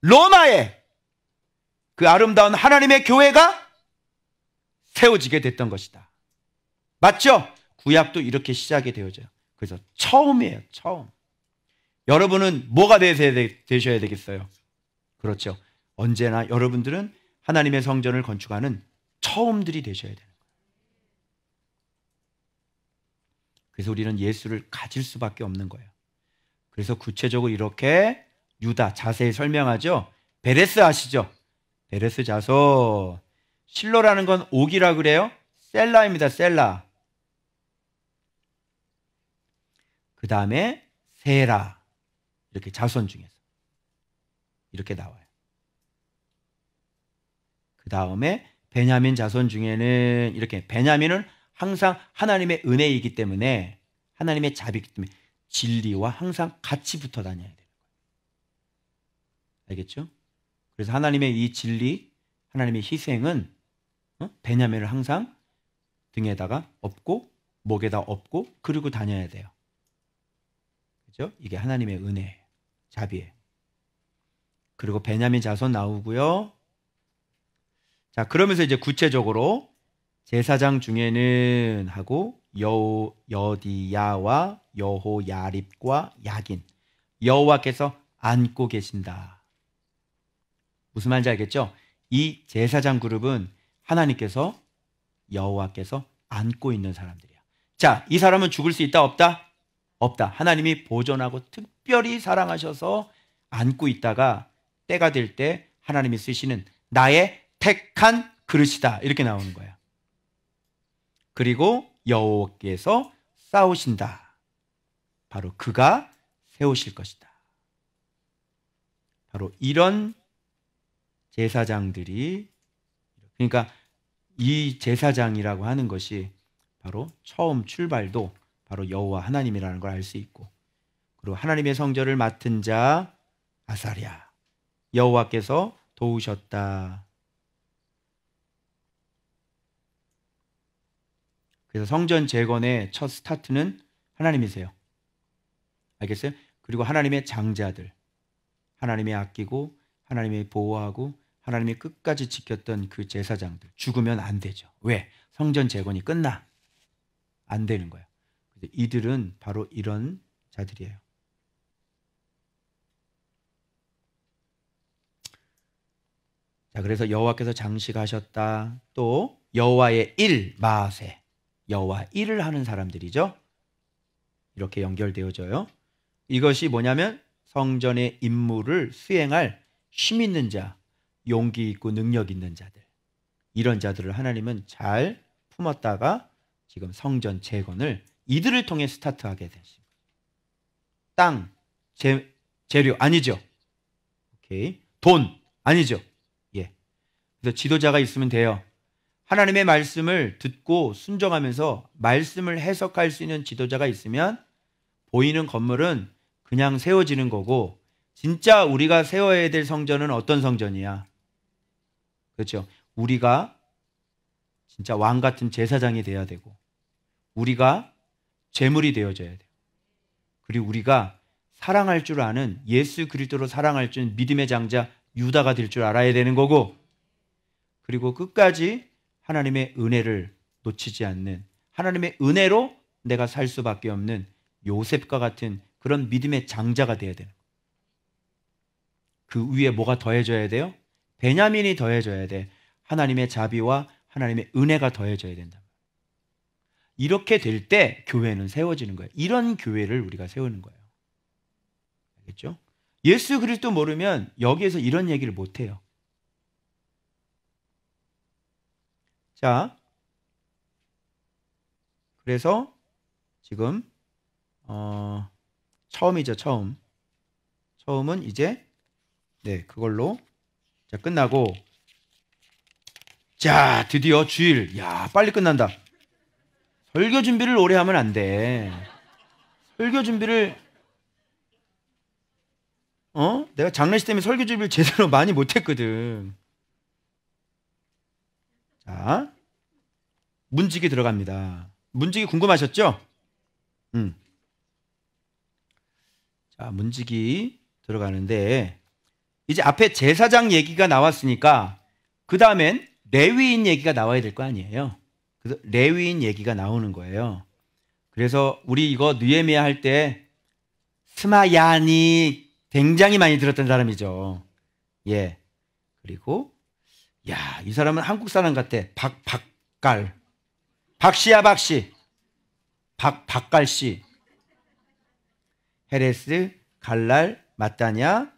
로마에 그 아름다운 하나님의 교회가 세워지게 됐던 것이다. 맞죠? 구약도 이렇게 시작이 되어져요. 그래서 처음이에요, 처음. 여러분은 뭐가 되셔야 되겠어요? 그렇죠. 언제나 여러분들은 하나님의 성전을 건축하는 처음들이 되셔야 되는 거예요. 그래서 우리는 예수를 가질 수밖에 없는 거예요. 그래서 구체적으로 이렇게 유다, 자세히 설명하죠. 베레스 아시죠? 베레스 자손. 실로라는 건 옥이라 그래요. 셀라입니다, 셀라. 그 다음에 세라. 이렇게 자손 중에서 이렇게 나와요. 그 다음에 베냐민 자손 중에는 이렇게, 베냐민은 항상 하나님의 은혜이기 때문에, 하나님의 자비이기 때문에 진리와 항상 같이 붙어 다녀야 돼요. 알겠죠? 그래서 하나님의 이 진리, 하나님의 희생은 베냐민을 항상 등에다가 업고 목에다 업고 그리고 다녀야 돼요. 그죠? 이게 하나님의 은혜, 자비예요. 그리고 베냐민 자손 나오고요. 자, 그러면서 이제 구체적으로 제사장 중에는 하고 여디야와 여호야립과 야긴, 여호와께서 안고 계신다. 무슨 말인지 알겠죠? 이 제사장 그룹은 하나님께서, 여호와께서 안고 있는 사람들이야. 자, 이 사람은 죽을 수 있다, 없다? 없다. 하나님이 보존하고 특별히 사랑하셔서 안고 있다가 때가 될 때 하나님이 쓰시는 나의 택한 그릇이다, 이렇게 나오는 거야. 그리고 여호와께서 싸우신다. 바로 그가 세우실 것이다. 바로 이런 제사장들이, 그러니까 이 제사장이라고 하는 것이 바로 처음 출발도 바로 여호와 하나님이라는 걸 알 수 있고, 그리고 하나님의 성전을 맡은 자 아사랴, 여호와께서 도우셨다. 그래서 성전 재건의 첫 스타트는 하나님이세요. 알겠어요? 그리고 하나님의 장자들, 하나님이 아끼고 하나님이 보호하고 하나님이 끝까지 지켰던 그 제사장들, 죽으면 안 되죠. 왜? 성전 재건이 끝나 안 되는 거예요. 이들은 바로 이런 자들이에요. 자, 그래서 여호와께서 장식하셨다. 또 여호와의 일, 마세, 여호와 일을 하는 사람들이죠. 이렇게 연결되어져요. 이것이 뭐냐면 성전의 임무를 수행할 힘 있는 자, 용기 있고 능력 있는 자들, 이런 자들을 하나님은 잘 품었다가 지금 성전 재건을 이들을 통해 스타트하게 되십니다. 땅, 재료 아니죠. 오케이. 돈 아니죠. 예. 그래서 지도자가 있으면 돼요. 하나님의 말씀을 듣고 순종하면서 말씀을 해석할 수 있는 지도자가 있으면 보이는 건물은 그냥 세워지는 거고, 진짜 우리가 세워야 될 성전은 어떤 성전이야? 그렇죠? 우리가 진짜 왕 같은 제사장이 돼야 되고, 우리가 제물이 되어져야 돼요. 그리고 우리가 사랑할 줄 아는, 예수 그리스도로 사랑할 줄 믿음의 장자 유다가 될 줄 알아야 되는 거고, 그리고 끝까지 하나님의 은혜를 놓치지 않는, 하나님의 은혜로 내가 살 수밖에 없는 요셉과 같은 그런 믿음의 장자가 돼야 되는 거예요. 그 위에 뭐가 더해져야 돼요? 베냐민이 더해져야 돼. 하나님의 자비와 하나님의 은혜가 더해져야 된다. 이렇게 될 때 교회는 세워지는 거예요. 이런 교회를 우리가 세우는 거예요. 알겠죠? 예수 그리스도 모르면 여기에서 이런 얘기를 못 해요. 자, 그래서 지금 처음이죠. 처음은 이제 그걸로 자 끝나고, 자 드디어 주일. 야, 빨리 끝난다. 설교 준비를 오래 하면 안 돼. 설교 준비를 내가 장례식 때문에 설교 준비를 제대로 많이 못했거든. 자, 문지기 들어갑니다. 문지기 궁금하셨죠? 자, 문지기 들어가는데, 이제 앞에 제사장 얘기가 나왔으니까 그 다음엔 레위인 얘기가 나와야 될 거 아니에요. 그래서 레위인 얘기가 나오는 거예요. 그래서 우리 이거 느헤미야 할 때 스마야니 굉장히 많이 들었던 사람이죠. 예. 그리고 야, 이 사람은 한국 사람 같아. 박갈. 박씨야, 박씨. 박갈씨. 헤레스, 갈랄, 마따냐,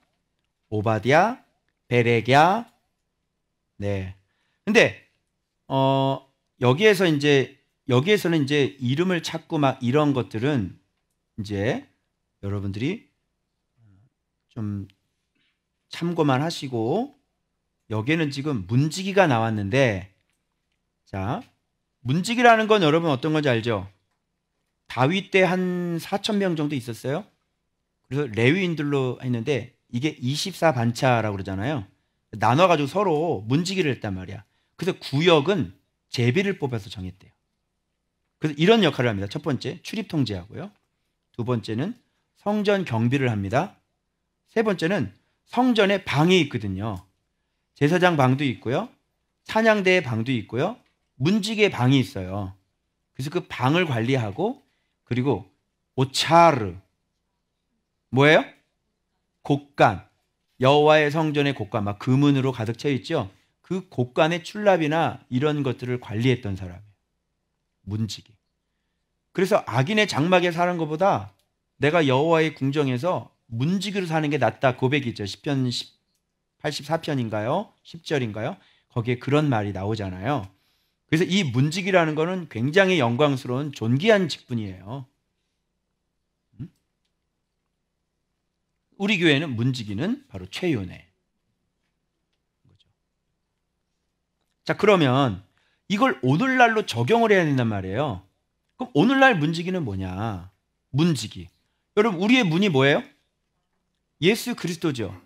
오바댜, 베레랴. 네. 근데 여기에서는 이제 이름을 찾고 막 이런 것들은 이제 여러분들이 좀 참고만 하시고, 여기에는 지금 문지기가 나왔는데, 자, 문지기라는 건 여러분 어떤 건지 알죠? 다윗 때 한 4,000명 정도 있었어요. 그래서 레위인들로 했는데 이게 24반차라고 그러잖아요. 나눠가지고 서로 문지기를 했단 말이야. 그래서 구역은 제비를 뽑아서 정했대요. 그래서 이런 역할을 합니다. 첫 번째, 출입 통제하고요. 두 번째는 성전 경비를 합니다. 세 번째는 성전에 방이 있거든요. 제사장 방도 있고요. 찬양대의 방도 있고요. 문지기의 방이 있어요. 그래서 그 방을 관리하고, 그리고 오차르, 뭐예요? 곡간, 여호와의 성전의 곡간, 막 금은으로 가득 차 있죠. 그 곡간의 출납이나 이런 것들을 관리했던 사람이에요. 문지기. 그래서 악인의 장막에 사는 것보다 내가 여호와의 궁정에서 문지기로 사는 게 낫다 고백이죠. 시편 84편인가요? 10절인가요? 거기에 그런 말이 나오잖아요. 그래서 이 문지기라는 거는 굉장히 영광스러운 존귀한 직분이에요. 우리 교회는 문지기는 바로 최윤회. 자, 그러면 이걸 오늘날로 적용을 해야 된단 말이에요. 그럼 오늘날 문지기는 뭐냐? 문지기. 여러분, 우리의 문이 뭐예요? 예수 그리스도죠.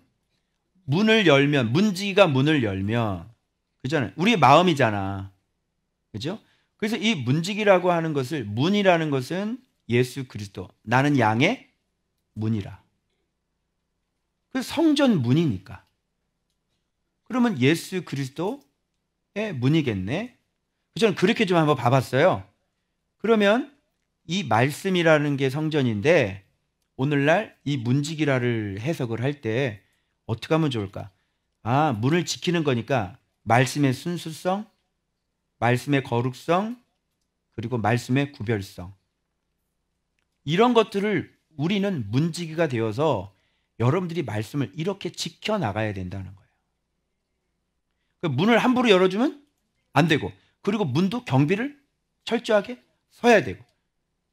문을 열면, 문지기가 문을 열면, 그잖아요. 우리의 마음이잖아. 그죠? 그래서 이 문지기라고 하는 것을, 문이라는 것은 예수 그리스도, 나는 양의 문이라. 그 성전 문이니까. 그러면 예수 그리스도의 문이겠네. 저는 그렇게 좀 한번 봐봤어요. 그러면 이 말씀이라는 게 성전인데, 오늘날 이 문지기라를 해석을 할 때 어떻게 하면 좋을까? 아, 문을 지키는 거니까 말씀의 순수성, 말씀의 거룩성, 그리고 말씀의 구별성, 이런 것들을 우리는 문지기가 되어서 여러분들이 말씀을 이렇게 지켜나가야 된다는 거예요. 문을 함부로 열어주면 안 되고, 그리고 문도 경비를 철저하게 서야 되고.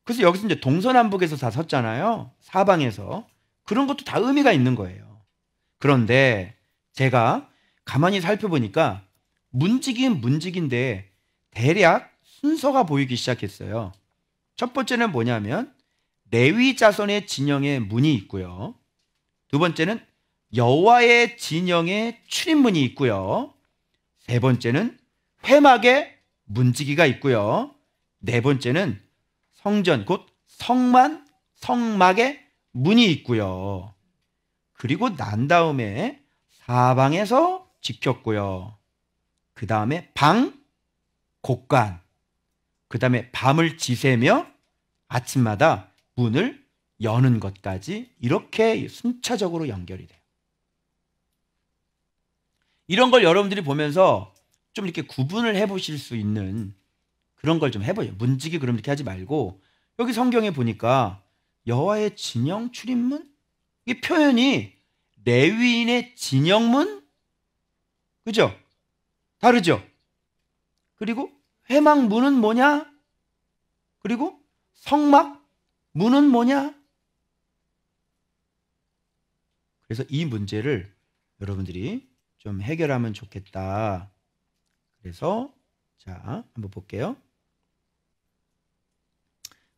그래서 여기서 이제 동서남북에서 다 섰잖아요. 사방에서. 그런 것도 다 의미가 있는 거예요. 그런데 제가 가만히 살펴보니까 문지기는 문지기인데 대략 순서가 보이기 시작했어요. 첫 번째는 뭐냐면 레위 자손의 진영에 문이 있고요. 두 번째는 여호와의 진영에 출입문이 있고요. 세 번째는 회막에 문지기가 있고요. 네 번째는 성전 곧 성막에 문이 있고요. 그리고 난 다음에 사방에서 지켰고요. 그 다음에 방, 곳간, 그 다음에 밤을 지새며 아침마다 문을 여는 것까지 이렇게 순차적으로 연결이 돼요. 이런 걸 여러분들이 보면서 좀 이렇게 구분을 해보실 수 있는 그런 걸 좀 해보죠. 문지기 그럼 이렇게 하지 말고 여기 성경에 보니까 여호와의 진영 출입문? 이 표현이 레위인의 진영문? 그죠? 다르죠? 그리고 회막문은 뭐냐? 그리고 성막 문은 뭐냐? 그래서 이 문제를 여러분들이 좀 해결하면 좋겠다. 그래서 자, 한번 볼게요.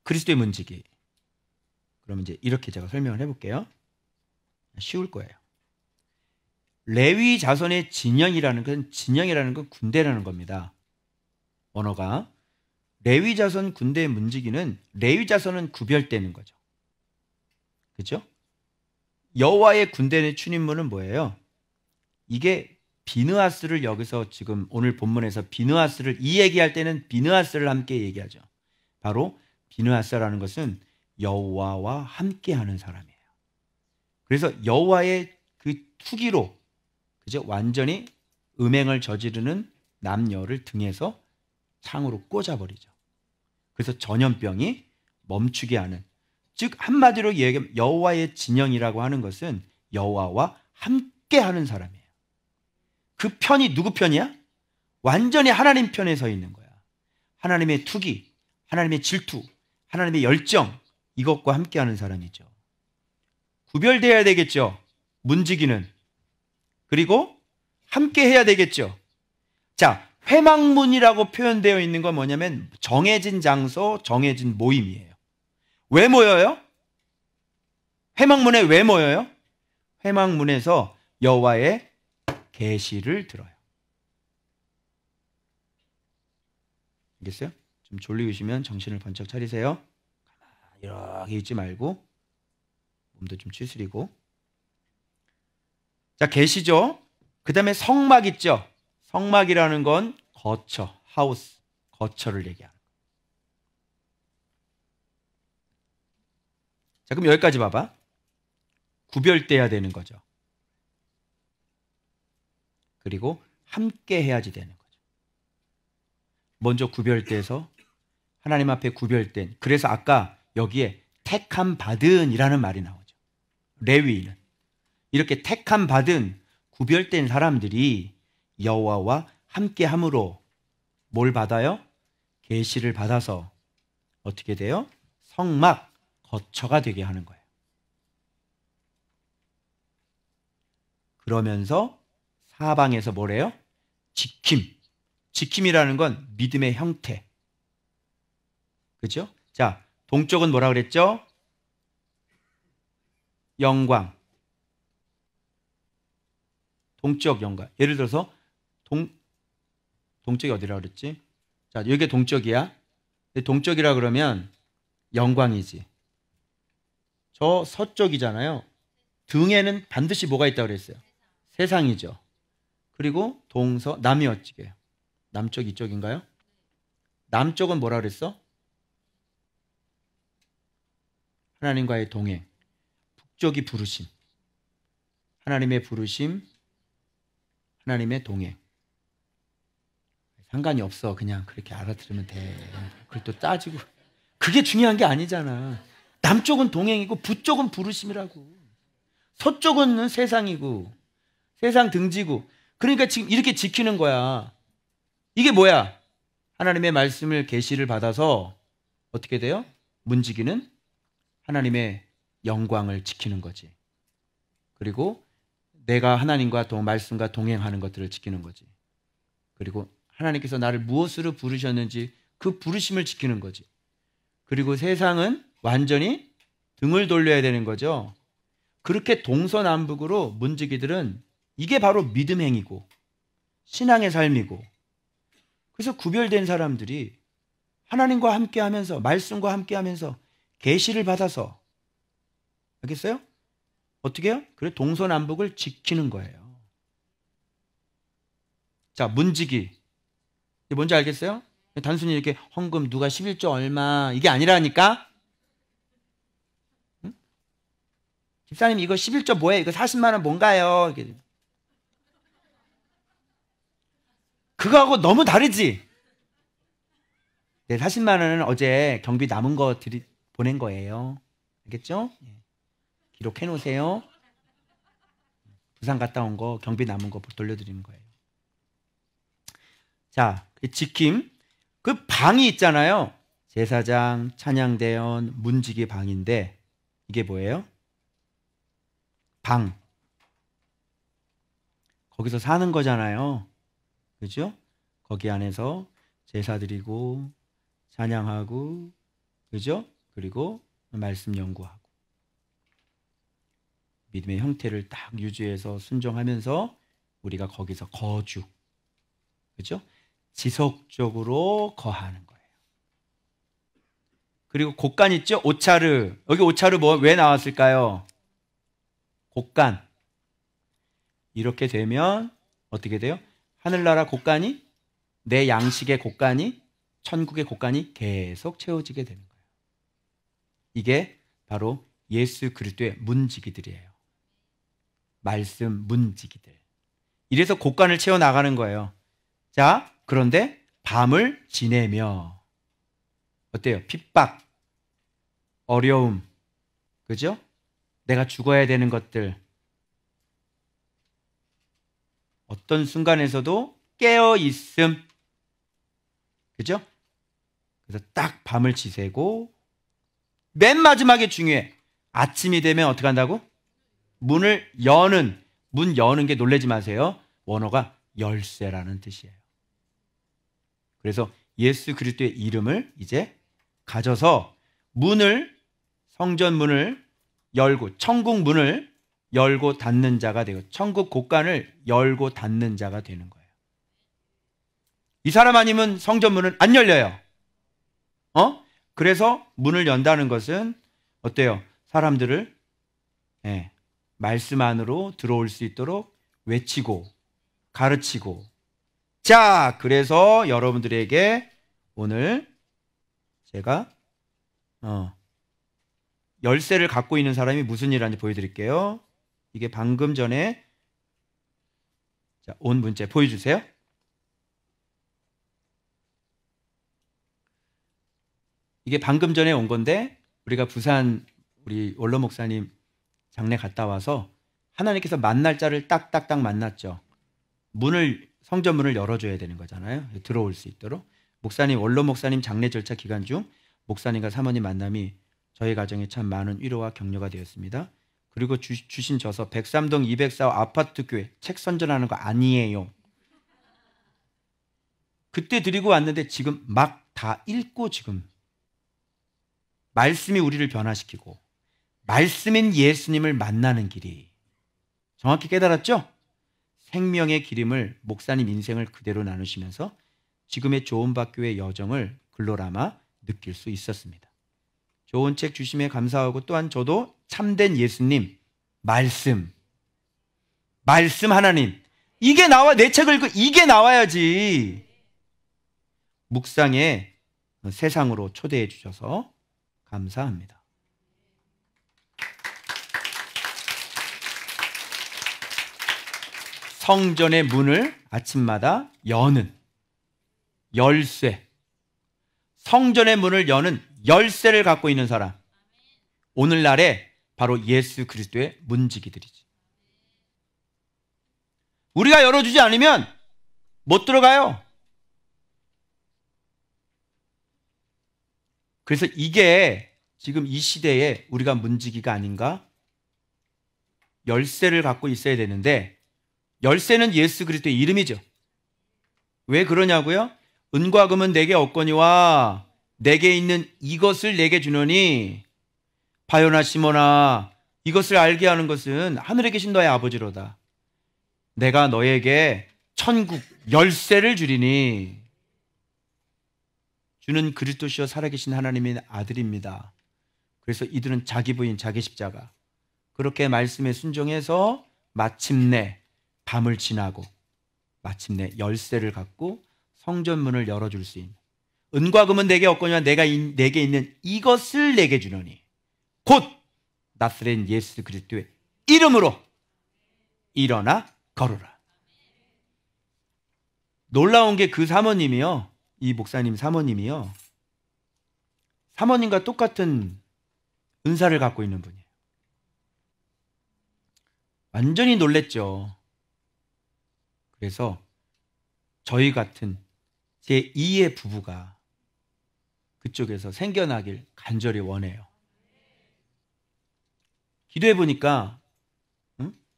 그리스도의 문지기. 그러면 이제 이렇게 제가 설명을 해볼게요. 쉬울 거예요. 레위 자손의 진영이라는 건 군대라는 겁니다. 언어가. 레위 자손 군대의 문지기는 레위 자손은 구별되는 거죠. 그죠? 여호와의 군대의 출입문은 뭐예요? 이게 비느하스를 여기서 지금 오늘 본문에서 비느하스를 이 얘기할 때는 비느하스를 함께 얘기하죠. 바로 비느하스라는 것은 여호와와 함께하는 사람이에요. 그래서 여호와의 그 투기로 그죠? 완전히 음행을 저지르는 남녀를 등에서 창으로 꽂아버리죠. 그래서 전염병이 멈추게 하는, 즉 한마디로 얘기하면 여호와의 진영이라고 하는 것은 여호와와 함께하는 사람이에요. 그 편이 누구 편이야? 완전히 하나님 편에 서 있는 거야. 하나님의 투기, 하나님의 질투, 하나님의 열정, 이것과 함께하는 사람이죠. 구별되어야 되겠죠. 문지기는. 그리고 함께해야 되겠죠. 자, 회막문이라고 표현되어 있는 건 뭐냐면 정해진 장소, 정해진 모임이에요. 왜 모여요? 회막문에 왜 모여요? 회막문에서 여호와의 계시를 들어요. 알겠어요? 좀 졸리우시면 정신을 번쩍 차리세요. 가만히 이렇게 있지 말고 몸도 좀 추스리고. 자, 계시죠? 그 다음에 성막 있죠? 성막이라는 건 거처, 하우스, 거처를 얘기하는 거예요. 자, 그럼 여기까지 봐봐. 구별돼야 되는 거죠. 그리고 함께 해야지 되는 거죠. 먼저 구별돼서 하나님 앞에 구별된, 그래서 아까 여기에 택함 받은이라는 말이 나오죠. 레위인은 이렇게 택함 받은 구별된 사람들이 여호와와 함께함으로 뭘 받아요? 계시를 받아서 어떻게 돼요? 성막, 거처가 되게 하는 거예요. 그러면서 사방에서 뭐래요? 지킴. 지킴이라는 건 믿음의 형태. 그죠? 자, 동쪽은 뭐라 그랬죠? 영광. 동쪽 영광. 예를 들어서 동쪽이 어디라 그랬지? 자, 여기 동쪽이야. 동쪽이라 그러면 영광이지. 저 서쪽이잖아요. 등에는 반드시 뭐가 있다고 그랬어요? 세상이죠. 그리고 남이 어찌게요? 남쪽 이쪽인가요? 남쪽은 뭐라 그랬어? 하나님과의 동행. 북쪽이 부르심. 하나님의 부르심, 하나님의 동행. 상관이 없어. 그냥 그렇게 알아들으면 돼. 그걸 또 따지고. 그게 중요한 게 아니잖아. 남쪽은 동행이고 북쪽은 부르심이라고. 서쪽은 세상이고 세상 등지고. 그러니까 지금 이렇게 지키는 거야. 이게 뭐야? 하나님의 말씀을 계시를 받아서 어떻게 돼요? 문지기는 하나님의 영광을 지키는 거지. 그리고 내가 하나님과 말씀과 동행하는 것들을 지키는 거지. 그리고 하나님께서 나를 무엇으로 부르셨는지 그 부르심을 지키는 거지. 그리고 세상은 완전히 등을 돌려야 되는 거죠. 그렇게 동서남북으로 문지기들은 이게 바로 믿음 행위고 신앙의 삶이고, 그래서 구별된 사람들이 하나님과 함께하면서 말씀과 함께하면서 계시를 받아서, 알겠어요? 어떻게 해요? 그래 동서남북을 지키는 거예요. 자, 문지기 이게 뭔지 알겠어요? 단순히 이렇게 헌금 누가 11조 얼마 이게 아니라니까. 응? 집사님 이거 11조 뭐예요? 이거 40만 원 뭔가요? 이렇게. 그거하고 너무 다르지. 네, 40만 원은 어제 경비 남은 거 보낸 거예요. 알겠죠? 기록해 놓으세요. 부산 갔다 온 거 경비 남은 거 돌려드리는 거예요. 자, 지킴. 그 방이 있잖아요. 제사장, 찬양대원, 문지기 방인데 이게 뭐예요? 방. 거기서 사는 거잖아요. 그죠? 거기 안에서 제사 드리고 찬양하고, 그죠? 그리고 말씀 연구하고 믿음의 형태를 딱 유지해서 순종하면서 우리가 거기서 거주, 그죠? 지속적으로 거하는 거예요. 그리고 곡간 있죠? 오차르. 여기 오차르 왜 나왔을까요? 곡간. 이렇게 되면 어떻게 돼요? 하늘나라 곡간이, 내 양식의 곡간이, 천국의 곡간이 계속 채워지게 되는 거예요. 이게 바로 예수 그리스도의 문지기들이에요. 말씀 문지기들. 이래서 곡간을 채워 나가는 거예요. 자, 그런데 밤을 지내며, 어때요? 핍박, 어려움, 그죠? 내가 죽어야 되는 것들, 어떤 순간에서도 깨어 있음, 그죠? 그래서 딱 밤을 지새고, 맨 마지막에 중요해. 아침이 되면 어떻게 한다고? 문을 여는, 문 여는 게 놀라지 마세요. 원어가 열쇠라는 뜻이에요. 그래서 예수 그리스도의 이름을 이제 가져서 문을, 성전 문을 열고, 천국 문을 열고 닫는 자가 되고, 천국 곡간을 열고 닫는 자가 되는 거예요. 이 사람 아니면 성전 문은 안 열려요. 그래서 문을 연다는 것은 어때요? 사람들을 말씀 안으로 들어올 수 있도록 외치고 가르치고. 자, 그래서 여러분들에게 오늘 제가 열쇠를 갖고 있는 사람이 무슨 일 하는지 보여드릴게요. 이게 방금 전에 온 문제 보여주세요. 이게 방금 전에 온 건데, 우리가 부산 우리 원로 목사님 장례 갔다 와서 하나님께서 만날 자를 딱딱딱 만났죠. 성전 문을 열어줘야 되는 거잖아요. 들어올 수 있도록. 목사님, 원로 목사님 장례 절차 기간 중 목사님과 사모님 만남이 저희 가정에 참 많은 위로와 격려가 되었습니다. 그리고 주신 저서 103동 204호 아파트 교회 책 선전하는 거 아니에요. 그때 드리고 왔는데 지금 막 다 읽고, 지금 말씀이 우리를 변화시키고 말씀인 예수님을 만나는 길이, 정확히 깨달았죠? 생명의 기름을 목사님 인생을 그대로 나누시면서 지금의 좋은 박교의 여정을 글로라마 느낄 수 있었습니다. 좋은 책 주심에 감사하고, 또한 저도 참된 예수님, 말씀 하나님, 이게 나와. 내 책을 읽고 이게 나와야지. 묵상의 세상으로 초대해 주셔서 감사합니다. 성전의 문을 아침마다 여는 열쇠, 성전의 문을 여는 열쇠를 갖고 있는 사람, 오늘날에 바로 예수 그리스도의 문지기들이지. 우리가 열어주지 않으면 못 들어가요. 그래서 이게 지금 이 시대에 우리가 문지기가 아닌가? 열쇠를 갖고 있어야 되는데, 열쇠는 예수 그리스도의 이름이죠. 왜 그러냐고요? 은과 금은 내게 없거니와 내게 있는 이것을 내게 주노니 바요나 시몬아, 이것을 알게 하는 것은 하늘에 계신 너의 아버지로다. 내가 너에게 천국 열쇠를 주리니. 주는 그리스도시요 살아계신 하나님의 아들입니다. 그래서 이들은 자기 부인, 자기 십자가, 그렇게 말씀에 순종해서 마침내 밤을 지나고 마침내 열쇠를 갖고 성전문을 열어줄 수 있는, 은과 금은 내게 없거니와 내게 있는 이것을 내게 주노니 곧 나사렛 예수 그리스도의 이름으로 일어나 걸으라. 놀라운 게 그 사모님이요, 이 목사님 사모님이요, 사모님과 똑같은 은사를 갖고 있는 분이에요. 완전히 놀랬죠. 그래서 저희 같은 제2의 부부가 그쪽에서 생겨나길 간절히 원해요. 기도해 보니까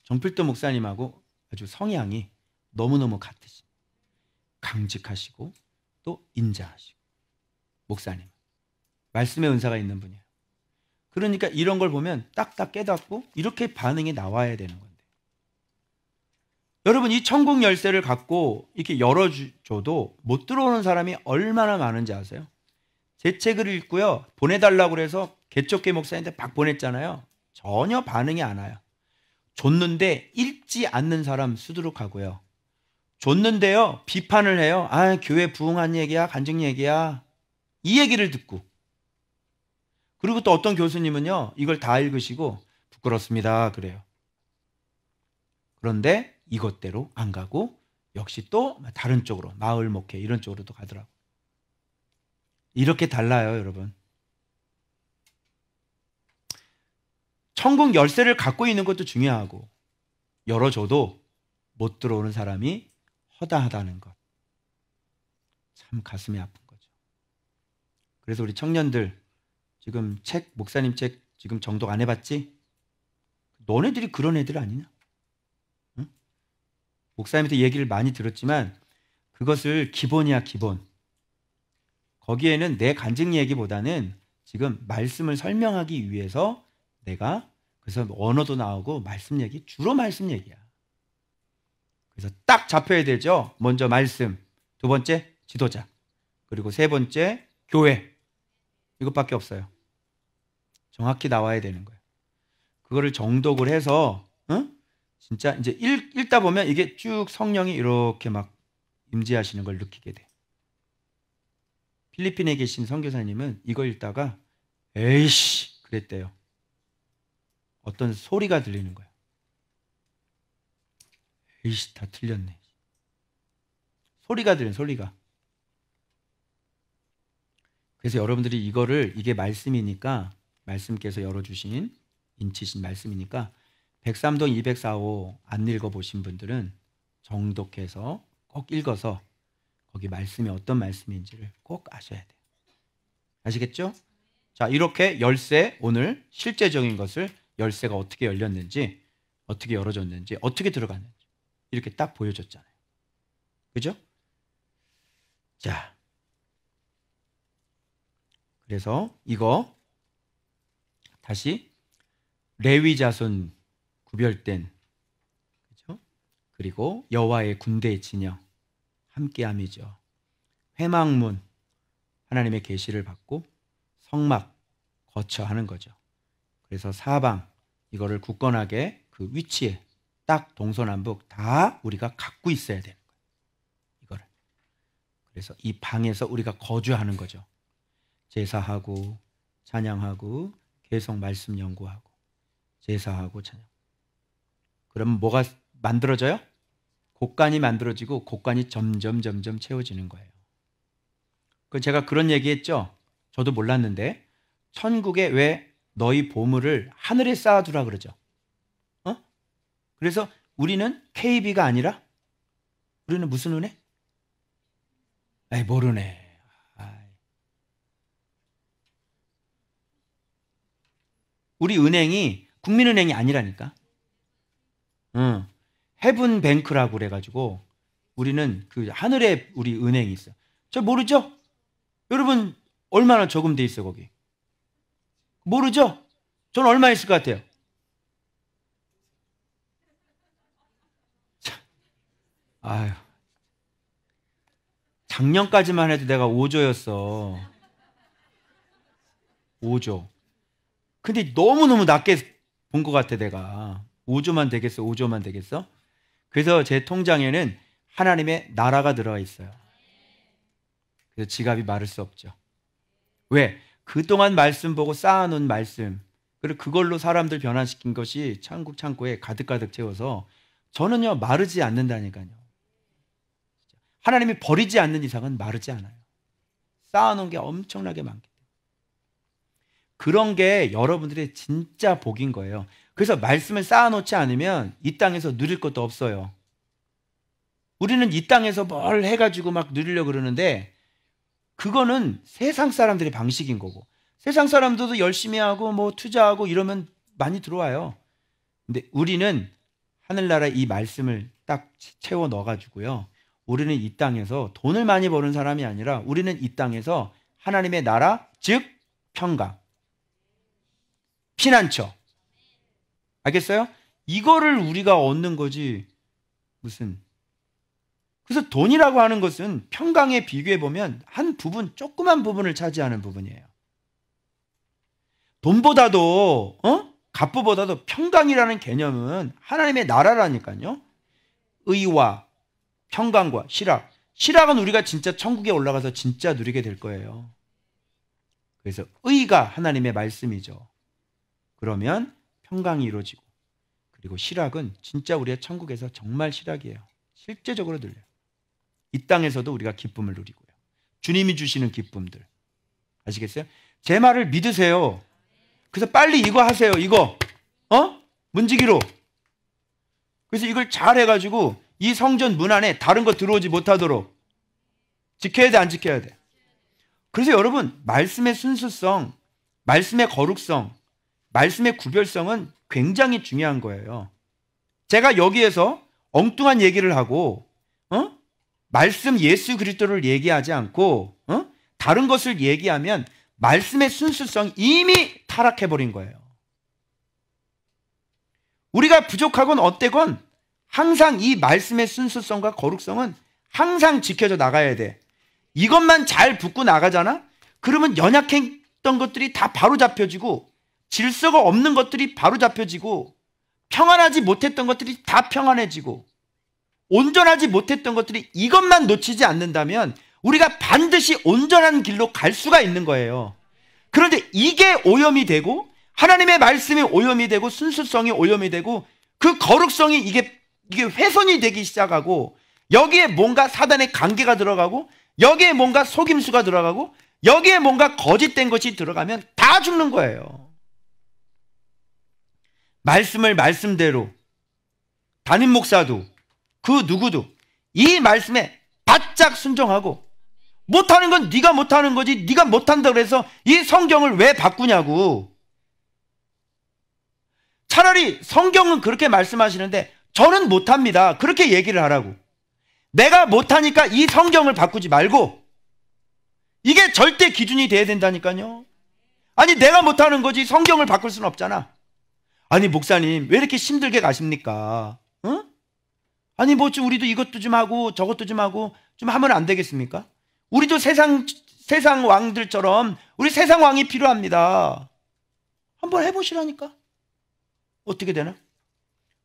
정필도 목사님하고 아주 성향이 너무너무 같으시, 강직하시고 또 인자하시고, 목사님 말씀의 은사가 있는 분이에요. 그러니까 이런 걸 보면 딱딱 깨닫고 이렇게 반응이 나와야 되는 건데, 여러분 이 천국 열쇠를 갖고 이렇게 열어줘도 못 들어오는 사람이 얼마나 많은지 아세요? 제 책을 읽고요, 보내달라고 그래서 개척교 목사님한테 막 보냈잖아요. 전혀 반응이 안 와요. 줬는데 읽지 않는 사람 수두룩하고요, 줬는데요 비판을 해요. 아, 교회 부흥한 얘기야, 간증 얘기야, 이 얘기를 듣고. 그리고 또 어떤 교수님은요 이걸 다 읽으시고 부끄럽습니다 그래요. 그런데 이것대로 안 가고 역시 또 다른 쪽으로, 마을 목회 이런 쪽으로 또 가더라고요. 이렇게 달라요, 여러분. 천국 열쇠를 갖고 있는 것도 중요하고, 열어줘도 못 들어오는 사람이 허다하다는 것, 참 가슴이 아픈 거죠. 그래서 우리 청년들 지금 책, 목사님 책 지금 정독 안 해봤지? 너네들이 그런 애들 아니냐? 응? 목사님한테 얘기를 많이 들었지만 그것을 기본이야, 기본. 거기에는 내 간증 얘기보다는 지금 말씀을 설명하기 위해서 내가, 그래서 언어도 나오고 말씀 얘기, 주로 말씀 얘기야. 그래서 딱 잡혀야 되죠. 먼저 말씀, 두 번째 지도자, 그리고 세 번째 교회. 이것밖에 없어요. 정확히 나와야 되는 거예요. 그거를 정독을 해서 진짜 이제 읽다 보면 이게 쭉 성령이 이렇게 막 임재하시는 걸 느끼게 돼. 필리핀에 계신 선교사님은 이거 읽다가 에이씨 그랬대요. 어떤 소리가 들리는 거예요. 에이씨 다 틀렸네. 소리가 들려요, 소리가. 그래서 여러분들이 이거를, 이게 말씀이니까, 말씀께서 열어주신 인치신 말씀이니까 103동 204호 안 읽어보신 분들은 정독해서 꼭 읽어서 거기 말씀이 어떤 말씀인지를 꼭 아셔야 돼요. 아시겠죠? 자, 이렇게 열쇠, 오늘 실제적인 것을, 열쇠가 어떻게 열렸는지, 어떻게 열어졌는지, 어떻게 들어갔는지 이렇게 딱 보여줬잖아요. 그죠? 자, 그래서 이거 다시 레위 자손 구별된, 그죠? 그리고 여호와의 군대의 진영, 함께함이죠. 회막문, 하나님의 계시를 받고 성막 거쳐 하는 거죠. 그래서 사방 이거를 굳건하게 그 위치에 딱 동서남북 다 우리가 갖고 있어야 되는 거예요. 이거를. 그래서 이 방에서 우리가 거주하는 거죠. 제사하고 찬양하고 계속 말씀 연구하고 제사하고 찬양. 그러면 뭐가 만들어져요? 곡간이 만들어지고 곡간이 점점 채워지는 거예요. 제가 그런 얘기했죠. 저도 몰랐는데 천국에 왜 너희 보물을 하늘에 쌓아두라 그러죠. 그래서 우리는 KB가 아니라 우리는 무슨 은혜? 에이, 모르네. 우리 은행이 국민은행이 아니라니까. 헤븐뱅크라고 그래가지고 우리는 그 하늘에 우리 은행이 있어요. 저 모르죠? 여러분 얼마나 저금돼 있어요 거기? 모르죠? 전 얼마 있을 것 같아요? 아유, 작년까지만 해도 내가 5조였어. 5조. 근데 너무너무 낮게 본 것 같아, 내가. 5조만 되겠어, 5조만 되겠어? 그래서 제 통장에는 하나님의 나라가 들어가 있어요. 그래서 지갑이 마를 수 없죠. 왜? 그동안 말씀 보고 쌓아놓은 말씀, 그리고 그걸로 사람들 변화시킨 것이 천국 창고에 가득가득 채워서 저는요, 마르지 않는다니까요. 하나님이 버리지 않는 이상은 마르지 않아요. 쌓아놓은 게 엄청나게 많기 때문에. 그런 게 여러분들의 진짜 복인 거예요. 그래서 말씀을 쌓아놓지 않으면 이 땅에서 누릴 것도 없어요. 우리는 이 땅에서 뭘 해가지고 막 누리려고 그러는데 그거는 세상 사람들의 방식인 거고, 세상 사람들도 열심히 하고 뭐 투자하고 이러면 많이 들어와요. 근데 우리는 하늘나라 이 말씀을 딱 채워 넣어가지고요, 우리는 이 땅에서 돈을 많이 버는 사람이 아니라 우리는 이 땅에서 하나님의 나라, 즉 평강, 피난처, 알겠어요? 이거를 우리가 얻는 거지. 무슨, 그래서 돈이라고 하는 것은 평강에 비교해 보면 한 부분, 조그만 부분을 차지하는 부분이에요. 돈보다도 갑부보다도 평강이라는 개념은 하나님의 나라라니까요. 의와 평강과 실학. 실학은 우리가 진짜 천국에 올라가서 진짜 누리게 될 거예요. 그래서 의가 하나님의 말씀이죠. 그러면 평강이 이루어지고, 그리고 실학은 진짜 우리의 천국에서 정말 실학이에요. 실제적으로 들려요. 이 땅에서도 우리가 기쁨을 누리고요. 주님이 주시는 기쁨들. 아시겠어요? 제 말을 믿으세요. 그래서 빨리 이거 하세요. 이거. 문지기로. 그래서 이걸 잘 해가지고 이 성전 문 안에 다른 거 들어오지 못하도록 지켜야 돼, 안 지켜야 돼? 그래서 여러분, 말씀의 순수성, 말씀의 거룩성, 말씀의 구별성은 굉장히 중요한 거예요. 제가 여기에서 엉뚱한 얘기를 하고 말씀 예수 그리스도를 얘기하지 않고 다른 것을 얘기하면 말씀의 순수성 이미 타락해버린 거예요. 우리가 부족하건 어때건 항상 이 말씀의 순수성과 거룩성은 항상 지켜져 나가야 돼. 이것만 잘 붙고 나가잖아? 그러면 연약했던 것들이 다 바로 잡혀지고, 질서가 없는 것들이 바로 잡혀지고, 평안하지 못했던 것들이 다 평안해지고, 온전하지 못했던 것들이, 이것만 놓치지 않는다면 우리가 반드시 온전한 길로 갈 수가 있는 거예요. 그런데 이게 오염이 되고, 하나님의 말씀이 오염이 되고, 순수성이 오염이 되고, 그 거룩성이 이게 훼손이 되기 시작하고, 여기에 뭔가 사단의 관계가 들어가고, 여기에 뭔가 속임수가 들어가고, 여기에 뭔가 거짓된 것이 들어가면 다 죽는 거예요. 말씀을 말씀대로, 담임 목사도 그 누구도 이 말씀에 바짝 순종하고, 못하는 건 네가 못하는 거지, 네가 못한다 그래서 이 성경을 왜 바꾸냐고. 차라리 성경은 그렇게 말씀하시는데 저는 못합니다, 그렇게 얘기를 하라고. 내가 못하니까 이 성경을 바꾸지 말고. 이게 절대 기준이 돼야 된다니까요. 아니, 내가 못하는 거지 성경을 바꿀 수는 없잖아. 아니, 목사님 왜 이렇게 힘들게 가십니까? 아니, 뭐 좀 우리도 이것도 좀 하고 저것도 좀 하고 좀 하면 안 되겠습니까? 우리도 세상 왕들처럼 우리 세상 왕이 필요합니다. 한번 해보시라니까. 어떻게 되나?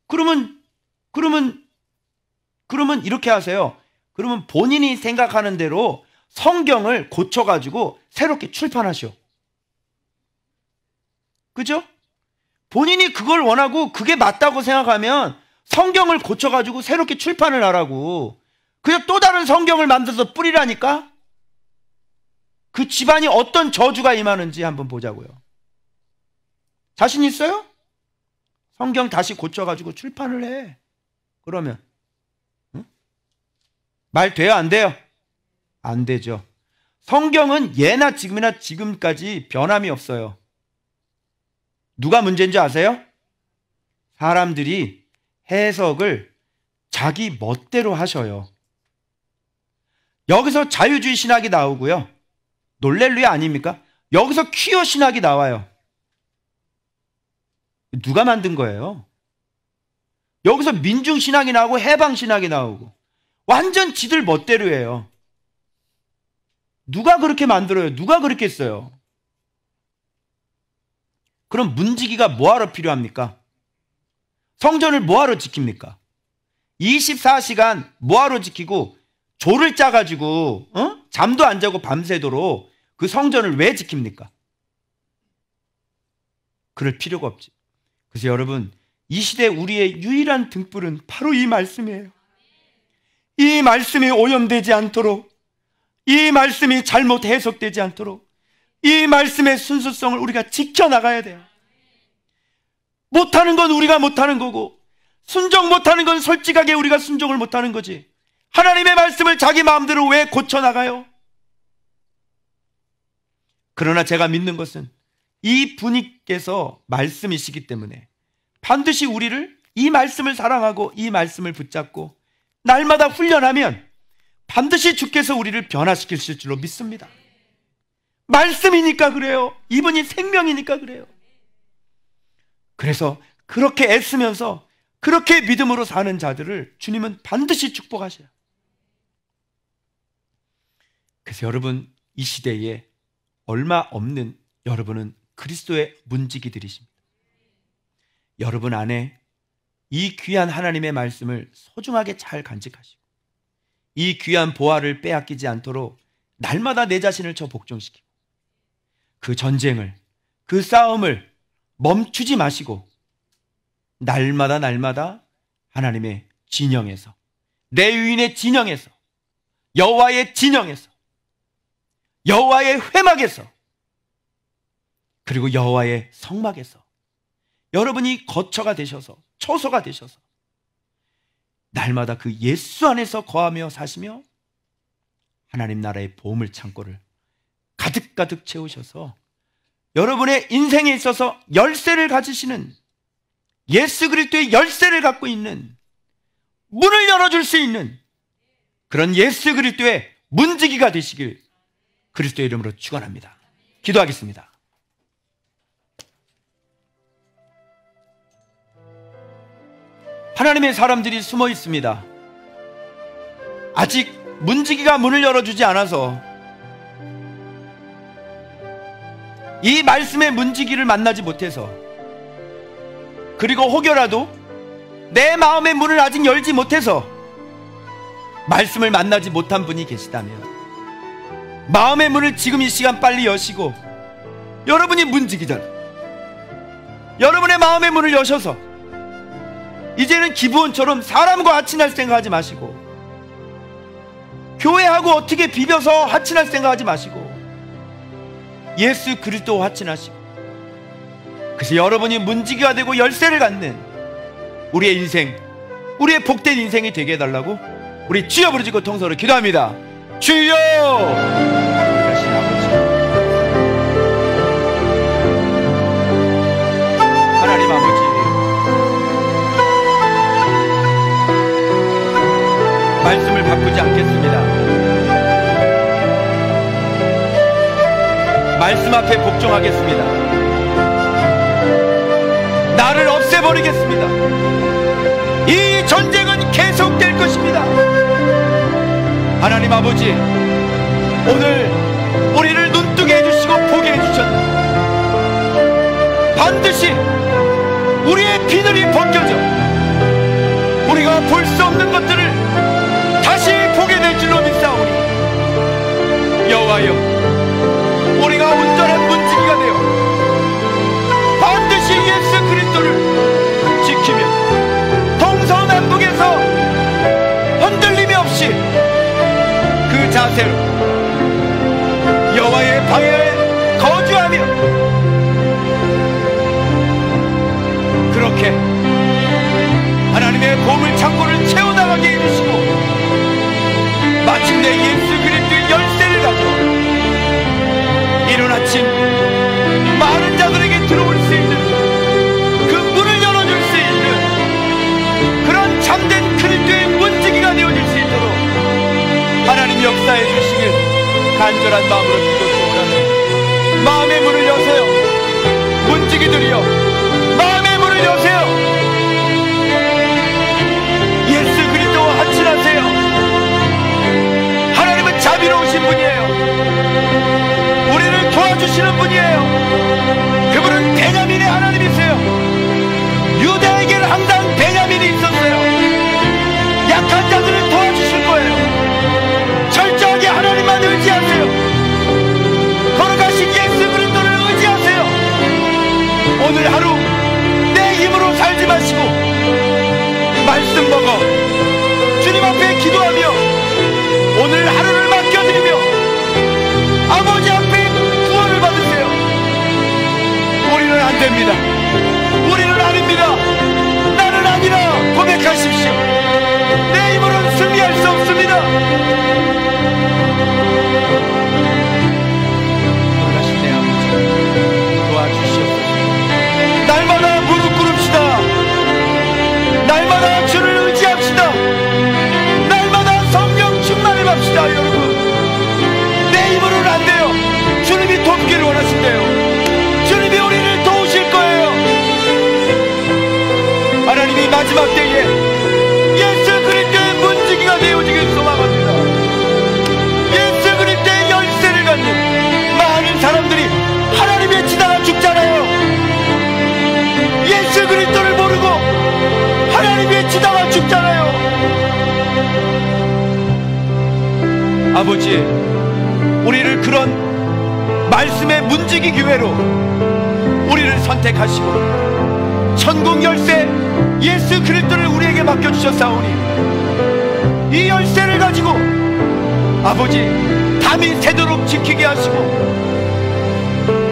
그러면 이렇게 하세요. 그러면 본인이 생각하는 대로 성경을 고쳐가지고 새롭게 출판하시오. 그죠? 본인이 그걸 원하고 그게 맞다고 생각하면 성경을 고쳐가지고 새롭게 출판을 하라고. 그냥 또 다른 성경을 만들어서 뿌리라니까? 그 집안이 어떤 저주가 임하는지 한번 보자고요. 자신 있어요? 성경 다시 고쳐가지고 출판을 해. 그러면 말 돼요, 안 돼요? 안 되죠. 성경은 예나 지금이나 지금까지 변함이 없어요. 누가 문제인 줄 아세요? 사람들이 해석을 자기 멋대로 하셔요. 여기서 자유주의 신학이 나오고요, 놀렐루야 아닙니까? 여기서 퀴어 신학이 나와요. 누가 만든 거예요? 여기서 민중신학이 나오고 해방신학이 나오고 완전 지들 멋대로 해요. 누가 그렇게 만들어요? 누가 그렇게 했어요? 그럼 문지기가 뭐하러 필요합니까? 성전을 뭐하러 지킵니까? 24시간 뭐하러 지키고 조를 짜가지고 잠도 안 자고 밤새도록 그 성전을 왜 지킵니까? 그럴 필요가 없지. 그래서 여러분, 이 시대 우리의 유일한 등불은 바로 이 말씀이에요. 이 말씀이 오염되지 않도록, 이 말씀이 잘못 해석되지 않도록 이 말씀의 순수성을 우리가 지켜나가야 돼요. 못하는 건 우리가 못하는 거고, 순종 못하는 건 솔직하게 우리가 순종을 못하는 거지. 하나님의 말씀을 자기 마음대로 왜 고쳐나가요? 그러나 제가 믿는 것은 이 분이께서 말씀이시기 때문에 반드시 우리를 이 말씀을 사랑하고 이 말씀을 붙잡고 날마다 훈련하면 반드시 주께서 우리를 변화시키실 줄로 믿습니다. 말씀이니까 그래요. 이분이 생명이니까 그래요. 그래서 그렇게 애쓰면서 그렇게 믿음으로 사는 자들을 주님은 반드시 축복하셔요. 그래서 여러분, 이 시대에 얼마 없는 여러분은 그리스도의 문지기들이십니다. 여러분 안에 이 귀한 하나님의 말씀을 소중하게 잘 간직하시고 이 귀한 보화를 빼앗기지 않도록 날마다 내 자신을 저 복종시키고 그 전쟁을, 그 싸움을 멈추지 마시고 날마다 하나님의 진영에서, 내 유인의 진영에서, 여호와의 진영에서, 여호와의 회막에서, 그리고 여호와의 성막에서 여러분이 거처가 되셔서, 처소가 되셔서 날마다 그 예수 안에서 거하며 사시며 하나님 나라의 보물 창고를 가득가득 채우셔서 여러분의 인생에 있어서 열쇠를 가지시는, 예수 그리스도의 열쇠를 갖고 있는, 문을 열어줄 수 있는 그런 예수 그리스도의 문지기가 되시길 그리스도의 이름으로 축원합니다. 기도하겠습니다. 하나님의 사람들이 숨어 있습니다. 아직 문지기가 문을 열어주지 않아서 이 말씀의 문지기를 만나지 못해서, 그리고 혹여라도 내 마음의 문을 아직 열지 못해서 말씀을 만나지 못한 분이 계시다면 마음의 문을 지금 이 시간 빨리 여시고 여러분이 문지기잖아요. 여러분의 마음의 문을 여셔서 이제는 기브온처럼 사람과 하친할 생각하지 마시고, 교회하고 어떻게 비벼서 하친할 생각하지 마시고 예수 그리스도와 하친하시고, 그래서 여러분이 문지기가 되고 열쇠를 갖는 우리의 인생, 우리의 복된 인생이 되게 해달라고 우리 주여 부르짖고 통성으로 기도합니다. 주여! 하나님 아버지, 말씀을 바꾸지 않겠습니다. 말씀 앞에 복종하겠습니다. 나를 없애버리겠습니다. 이 전쟁은 계속될 것입니다. 하나님 아버지, 오늘 우리를 눈뜨게 해주시고 보게 해주셨네. 반드시 우리의 비늘이 벗겨져 우리가 볼 수 없는 것들을 다시 보게 될 줄로 믿사오니 여호와여, 우리가 온전한 문지기가 되어 반드시 예수 그리스도를 지키며 동서남북에서 흔들림이 없이 그 자세로 여호와의 방해에 거주하며 그렇게 하나님의 보물 창고를 채워나가게 해주시고 마침내 예수 그리스도의 열쇠를 가지고 이른 아침 많은 자들에게 들어올 수 있는 그 문을 열어줄 수 있는 그런 참된 그리스도의 문지기가 되어질 수 있도록 하나님 역사해 주시길 간절한 마음으로 기도 소원하며 마음의 문을 여세요. 문지기들이여, 마음의 문을 말씀 먹어 주님 앞에 기도하며 오늘 하루를 맡겨드리며 아버지 앞에 구원을 받으세요. 우리는 안 됩니다. 우리는 아닙니다. 나는 아니라 고백하십시오. 내 힘으로는 승리할 수 없습니다. 돌아가신 내 아버지 도와주시옵소서. 날마다 무릎 꿇읍시다. 날마다 주를 의지합시다. 날마다 성령 충만을 합시다. 여러분, 내 힘으로는 안 돼요. 주님이 돕기를 원하신대요. 주님이 우리를 도우실 거예요. 하나님이 마지막 때에 예수 그리스도의 문지기가 되어지길 소망합니다. 예수 그리스도의 열쇠를 갖는 많은 사람들이 하나님의 지다가 죽잖아요. 예수 그리스도를 모르고 하나님의 지다가 죽잖아요. 아버지, 우리를 그런 말씀의 문지기 교회로 우리를 선택하시고 천국 열쇠 예수 그리스도를 우리에게 맡겨주셨사오니 이 열쇠를 가지고 아버지 담이 새도록 지키게 하시고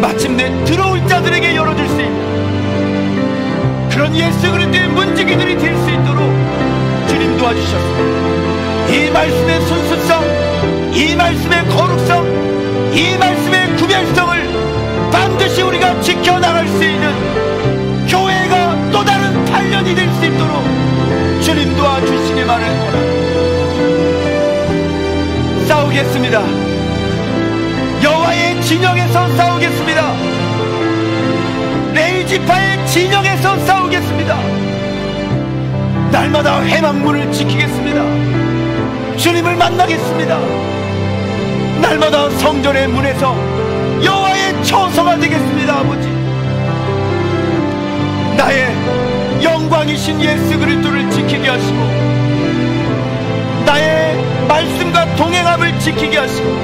마침내 들어올 자들에게 열어줄 수 있는 그런 예수 그리스도의 문지기들이 될 수 있도록 주님 도와주셨습니다. 이 말씀의 순수성, 이 말씀의 거룩성, 이 말씀의 구별성을 반드시 우리가 지켜나갈 수 있는 교회가 또 다른 8년이 될 수 있도록 주님 도와주시기만을 원합니다. 싸우겠습니다. 여호와의 진영에서 싸우겠습니다. 레위지파의 진영에서 싸우겠습니다. 날마다 회막문을 지키겠습니다. 주님을 만나겠습니다. 날마다 성전의 문에서 여호와의 처소가 되겠습니다. 아버지, 나의 영광이신 예수 그리스도를 지키게 하시고 나의 말씀과 동행함을 지키게 하시고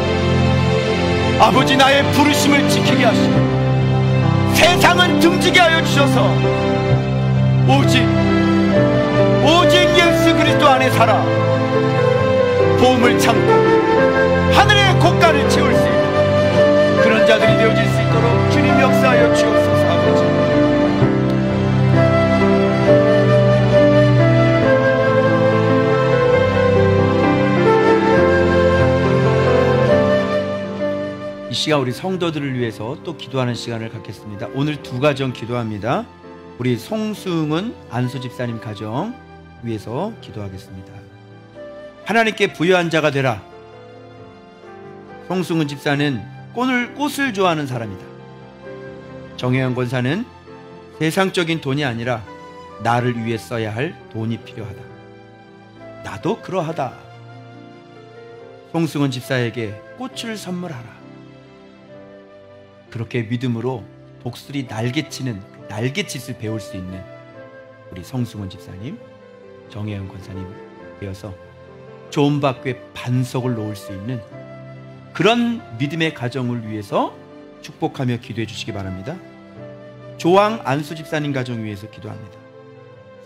아버지 나의 부르심을 지키게 하시고 세상은 등지게 하여 주셔서 오직 예수 그리스도 안에 살아 보험을 참고 하늘의 고가를 채울 수 있는 그런 자들이 되어질 수 있도록 주님 역사하여 주옵소서. 아버지, 이 시간 우리 성도들을 위해서 또 기도하는 시간을 갖겠습니다. 오늘 두 가정 기도합니다. 우리 송승은 안수 집사님 가정 위해서 기도하겠습니다. 하나님께 부요한 자가 되라. 송승은 집사는 꽃을 좋아하는 사람이다. 정혜영 권사는 세상적인 돈이 아니라 나를 위해 써야 할 돈이 필요하다. 나도 그러하다. 송승은 집사에게 꽃을 선물하라. 그렇게 믿음으로 독수리 날개치는 날개짓을 배울 수 있는 우리 성승은 집사님, 정혜영 권사님 되어서 좋은 밖에 반석을 놓을 수 있는 그런 믿음의 가정을 위해서 축복하며 기도해 주시기 바랍니다. 조항 안수 집사님 가정 위해서 기도합니다.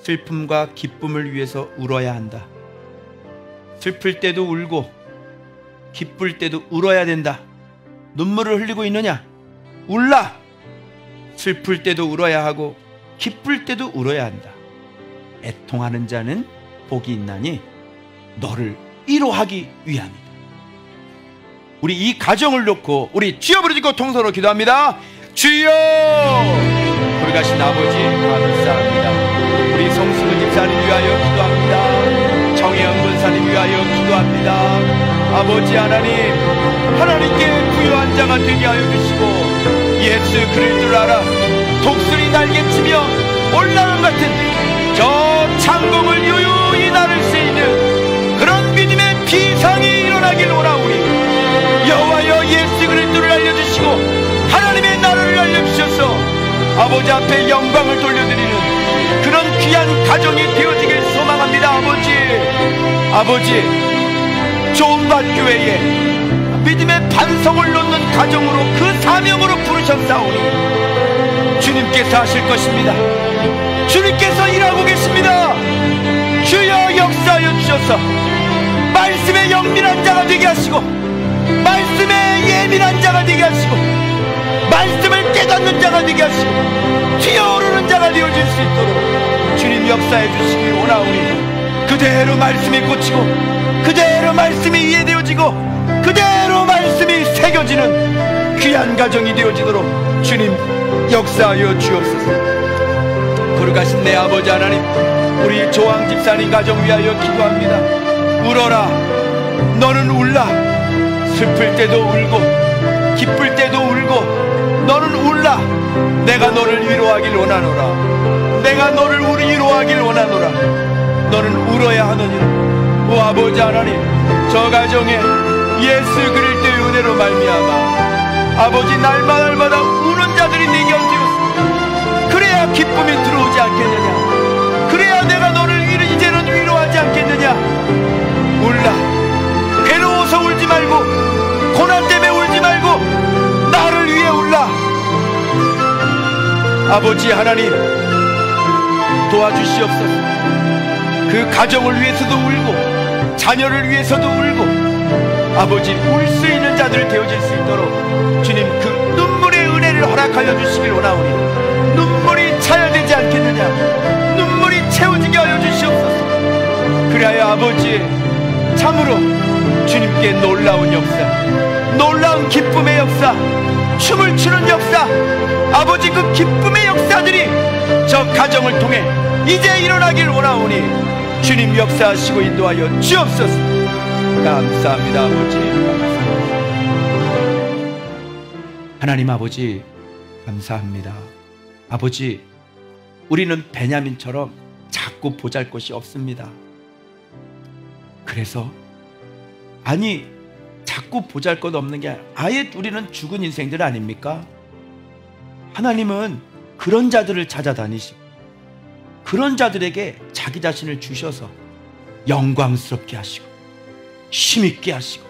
슬픔과 기쁨을 위해서 울어야 한다. 슬플 때도 울고 기쁠 때도 울어야 된다. 눈물을 흘리고 있느냐? 울라! 슬플 때도 울어야 하고 기쁠 때도 울어야 한다. 애통하는 자는 복이 있나니 너를 위로하기 위함이다. 우리 이 가정을 놓고 우리 주여 부르짖고 통성으로 기도합니다. 주여! 돌아가신 아버지 감사합니다. 우리 송승은 집사님 위하여 기도합니다. 정혜영 권사님 위하여 기도합니다. 아버지 하나님께 부요한 자가 되게 하여 주시고 예수 그리스도를 알아 독수리 날개치며 올라간 같은 저 창공을 유유히 나를 수 있는 그런 믿음의 비상이 일어나길 원하오니 여호와여 예수 그리스도를 알려주시고 하나님의 나라를 알려주셔서 아버지 앞에 영광을 돌려드리는 그런 귀한 가정이 되어지길 소망합니다. 아버지 좋은 밭 교회에 믿음의 반성을 놓는 가정으로 그 사명으로 부르셨사오니 주님께서 하실 것입니다. 주님께서 일하고 계십니다. 주셔서 말씀에 영민한 자가 되게 하시고, 말씀에 예민한 자가 되게 하시고, 말씀을 깨닫는 자가 되게 하시고, 튀어오르는 자가 되어질 수 있도록 주님 역사해 주시기 원하오니, 그대로 말씀이 꽂히고 그대로 말씀이 이해되어지고 그대로 말씀이 새겨지는 귀한 가정이 되어지도록 주님 역사하여 주옵소서. 거룩하신 내 아버지 하나님, 우리 조항 집사님 가정 위하여 기도합니다. 울어라, 너는 울라. 슬플 때도 울고 기쁠 때도 울고 너는 울라. 내가 너를 위로하길 원하노라. 내가 너를 위로하길 원하노라. 너는 울어야 하느니라. 오 아버지 하나님, 저 가정에 예수 그리스도의 은혜로 말미암아 아버지 날마다 우는 자들이 내게 엎드렸습니다. 그래야 기쁨이 들어오지 않겠느냐. 그래야 내가 너를 이제는 위로하지 않겠느냐. 울라. 괴로워서 울지 말고, 고난 때문에 울지 말고 나를 위해 울라. 아버지 하나님, 도와주시옵소서. 그 가정을 위해서도 울고 자녀를 위해서도 울고 아버지 울 수 있는 자들 되어질 수 있도록 주님 그 눈물의 은혜를 허락하여 주시길 원하오니, 눈물이 차야되지 않겠느냐. 눈물이 채워지게 하여 주시옵소서. 그래야 아버지 참으로 주님께 놀라운 역사, 놀라운 기쁨의 역사, 춤을 추는 역사, 아버지 그 기쁨의 역사들이 저 가정을 통해 이제 일어나길 원하오니 주님 역사하시고 인도하여 주옵소서. 감사합니다. 아버지 감사합니다. 하나님 아버지 감사합니다. 아버지, 우리는 베냐민처럼 자꾸 보잘것이 없습니다. 그래서 아니 자꾸 보잘것 없는 게 아예 우리는 죽은 인생들 아닙니까? 하나님은 그런 자들을 찾아다니시고 그런 자들에게 자기 자신을 주셔서 영광스럽게 하시고 힘있게 하시고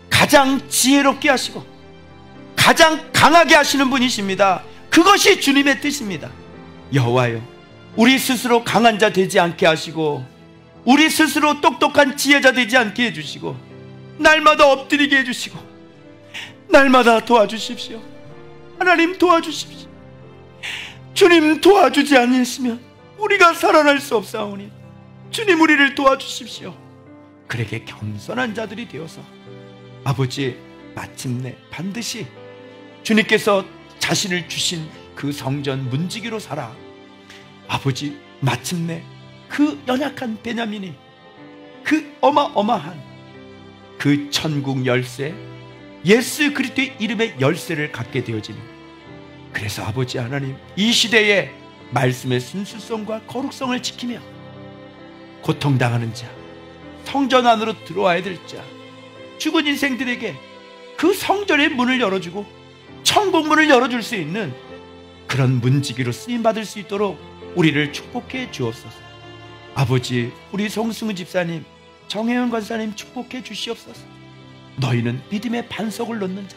가장 지혜롭게 하시고 가장 강하게 하시는 분이십니다. 그것이 주님의 뜻입니다. 여호와여, 우리 스스로 강한 자 되지 않게 하시고 우리 스스로 똑똑한 지혜자 되지 않게 해주시고 날마다 엎드리게 해주시고 날마다 도와주십시오. 하나님 도와주십시오. 주님 도와주지 않으시면 우리가 살아날 수 없사오니 주님 우리를 도와주십시오. 그에게 겸손한 자들이 되어서 아버지 마침내 반드시 주님께서 자신을 주신 그 성전 문지기로 살아 아버지 마침내 그 연약한 베냐민이 그 어마어마한 그 천국 열쇠, 예수 그리스도의 이름의 열쇠를 갖게 되어지는, 그래서 아버지 하나님 이 시대에 말씀의 순수성과 거룩성을 지키며 고통당하는 자, 성전 안으로 들어와야 될 자, 죽은 인생들에게 그 성전의 문을 열어주고 천국 문을 열어줄 수 있는 그런 문지기로 쓰임받을 수 있도록 우리를 축복해 주옵소서. 아버지, 우리 송승우 집사님, 정혜은 권사님 축복해 주시옵소서. 너희는 믿음의 반석을 놓는 자,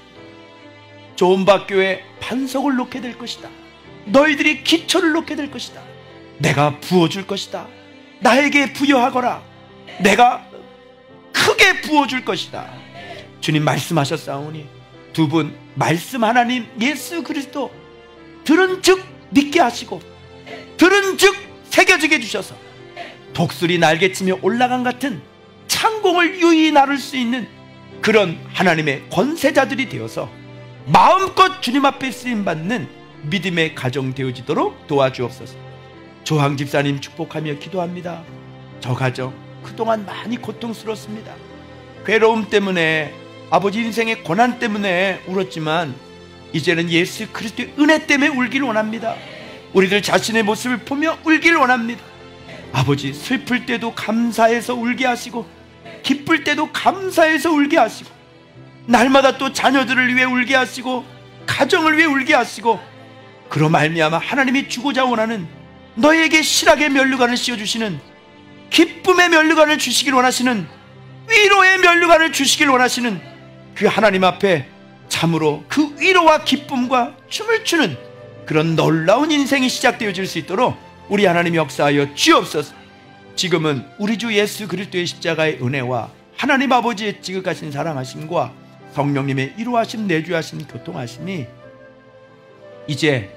조은박교회 반석을 놓게 될 것이다. 너희들이 기초를 놓게 될 것이다. 내가 부어줄 것이다. 나에게 부여하거라. 내가 크게 부어줄 것이다. 주님 말씀하셨사오니 두 분 말씀 하나님 예수 그리스도 들은즉 믿게 하시고 들은즉 새겨지게 해주셔서 독수리 날개치며 올라간 같은 창공을 유유히 나를 수 있는 그런 하나님의 권세자들이 되어서 마음껏 주님 앞에 쓰임받는 믿음의 가정 되어지도록 도와주옵소서. 조항 집사님 축복하며 기도합니다. 저 가정 그동안 많이 고통스럽습니다. 괴로움 때문에, 아버지 인생의 고난 때문에 울었지만 이제는 예수 그리스도의 은혜 때문에 울기를 원합니다. 우리들 자신의 모습을 보며 울기를 원합니다. 아버지, 슬플 때도 감사해서 울게 하시고 기쁠 때도 감사해서 울게 하시고 날마다 또 자녀들을 위해 울게 하시고 가정을 위해 울게 하시고 그로 말미암아 하나님이 주고자 원하는 너에게 실학의 면류관을 씌워주시는, 기쁨의 면류관을 주시길 원하시는, 위로의 면류관을 주시길 원하시는 그 하나님 앞에 참으로 그 위로와 기쁨과 춤을 추는 그런 놀라운 인생이 시작되어질 수 있도록 우리 하나님 역사하여 주옵소서. 지금은 우리 주 예수 그리스도의 십자가의 은혜와 하나님 아버지의 지극하신 사랑하심과 성령님의 이루하심 내주하심 교통하심이 이제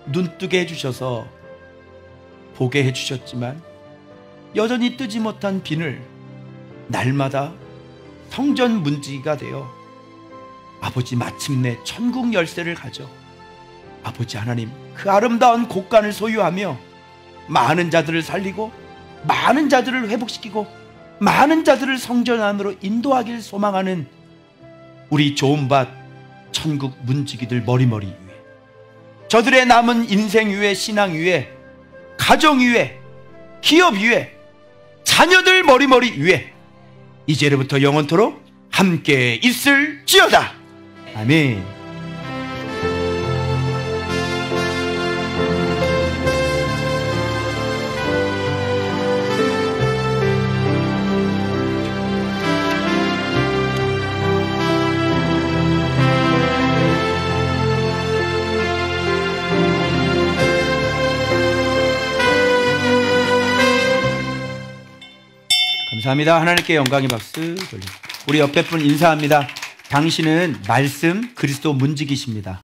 눈뜨게 해주셔서 보게 해주셨지만 여전히 뜨지 못한 비늘, 날마다 성전 문지기가 되어 아버지 마침내 천국 열쇠를 가져 아버지 하나님 그 아름다운 곳간을 소유하며 많은 자들을 살리고 많은 자들을 회복시키고 많은 자들을 성전 안으로 인도하길 소망하는 우리 좋은 밭 천국 문지기들 머리머리 위에, 저들의 남은 인생 위에, 신앙 위에, 가정 위에, 기업 위에, 자녀들 머리머리 위에 이제로부터 영원토록 함께 있을지어다. 아멘. 감사합니다. 하나님께 영광의 박수 돌립니다. 우리 옆에 분 인사합니다. 당신은 말씀 그리스도 문지기십니다.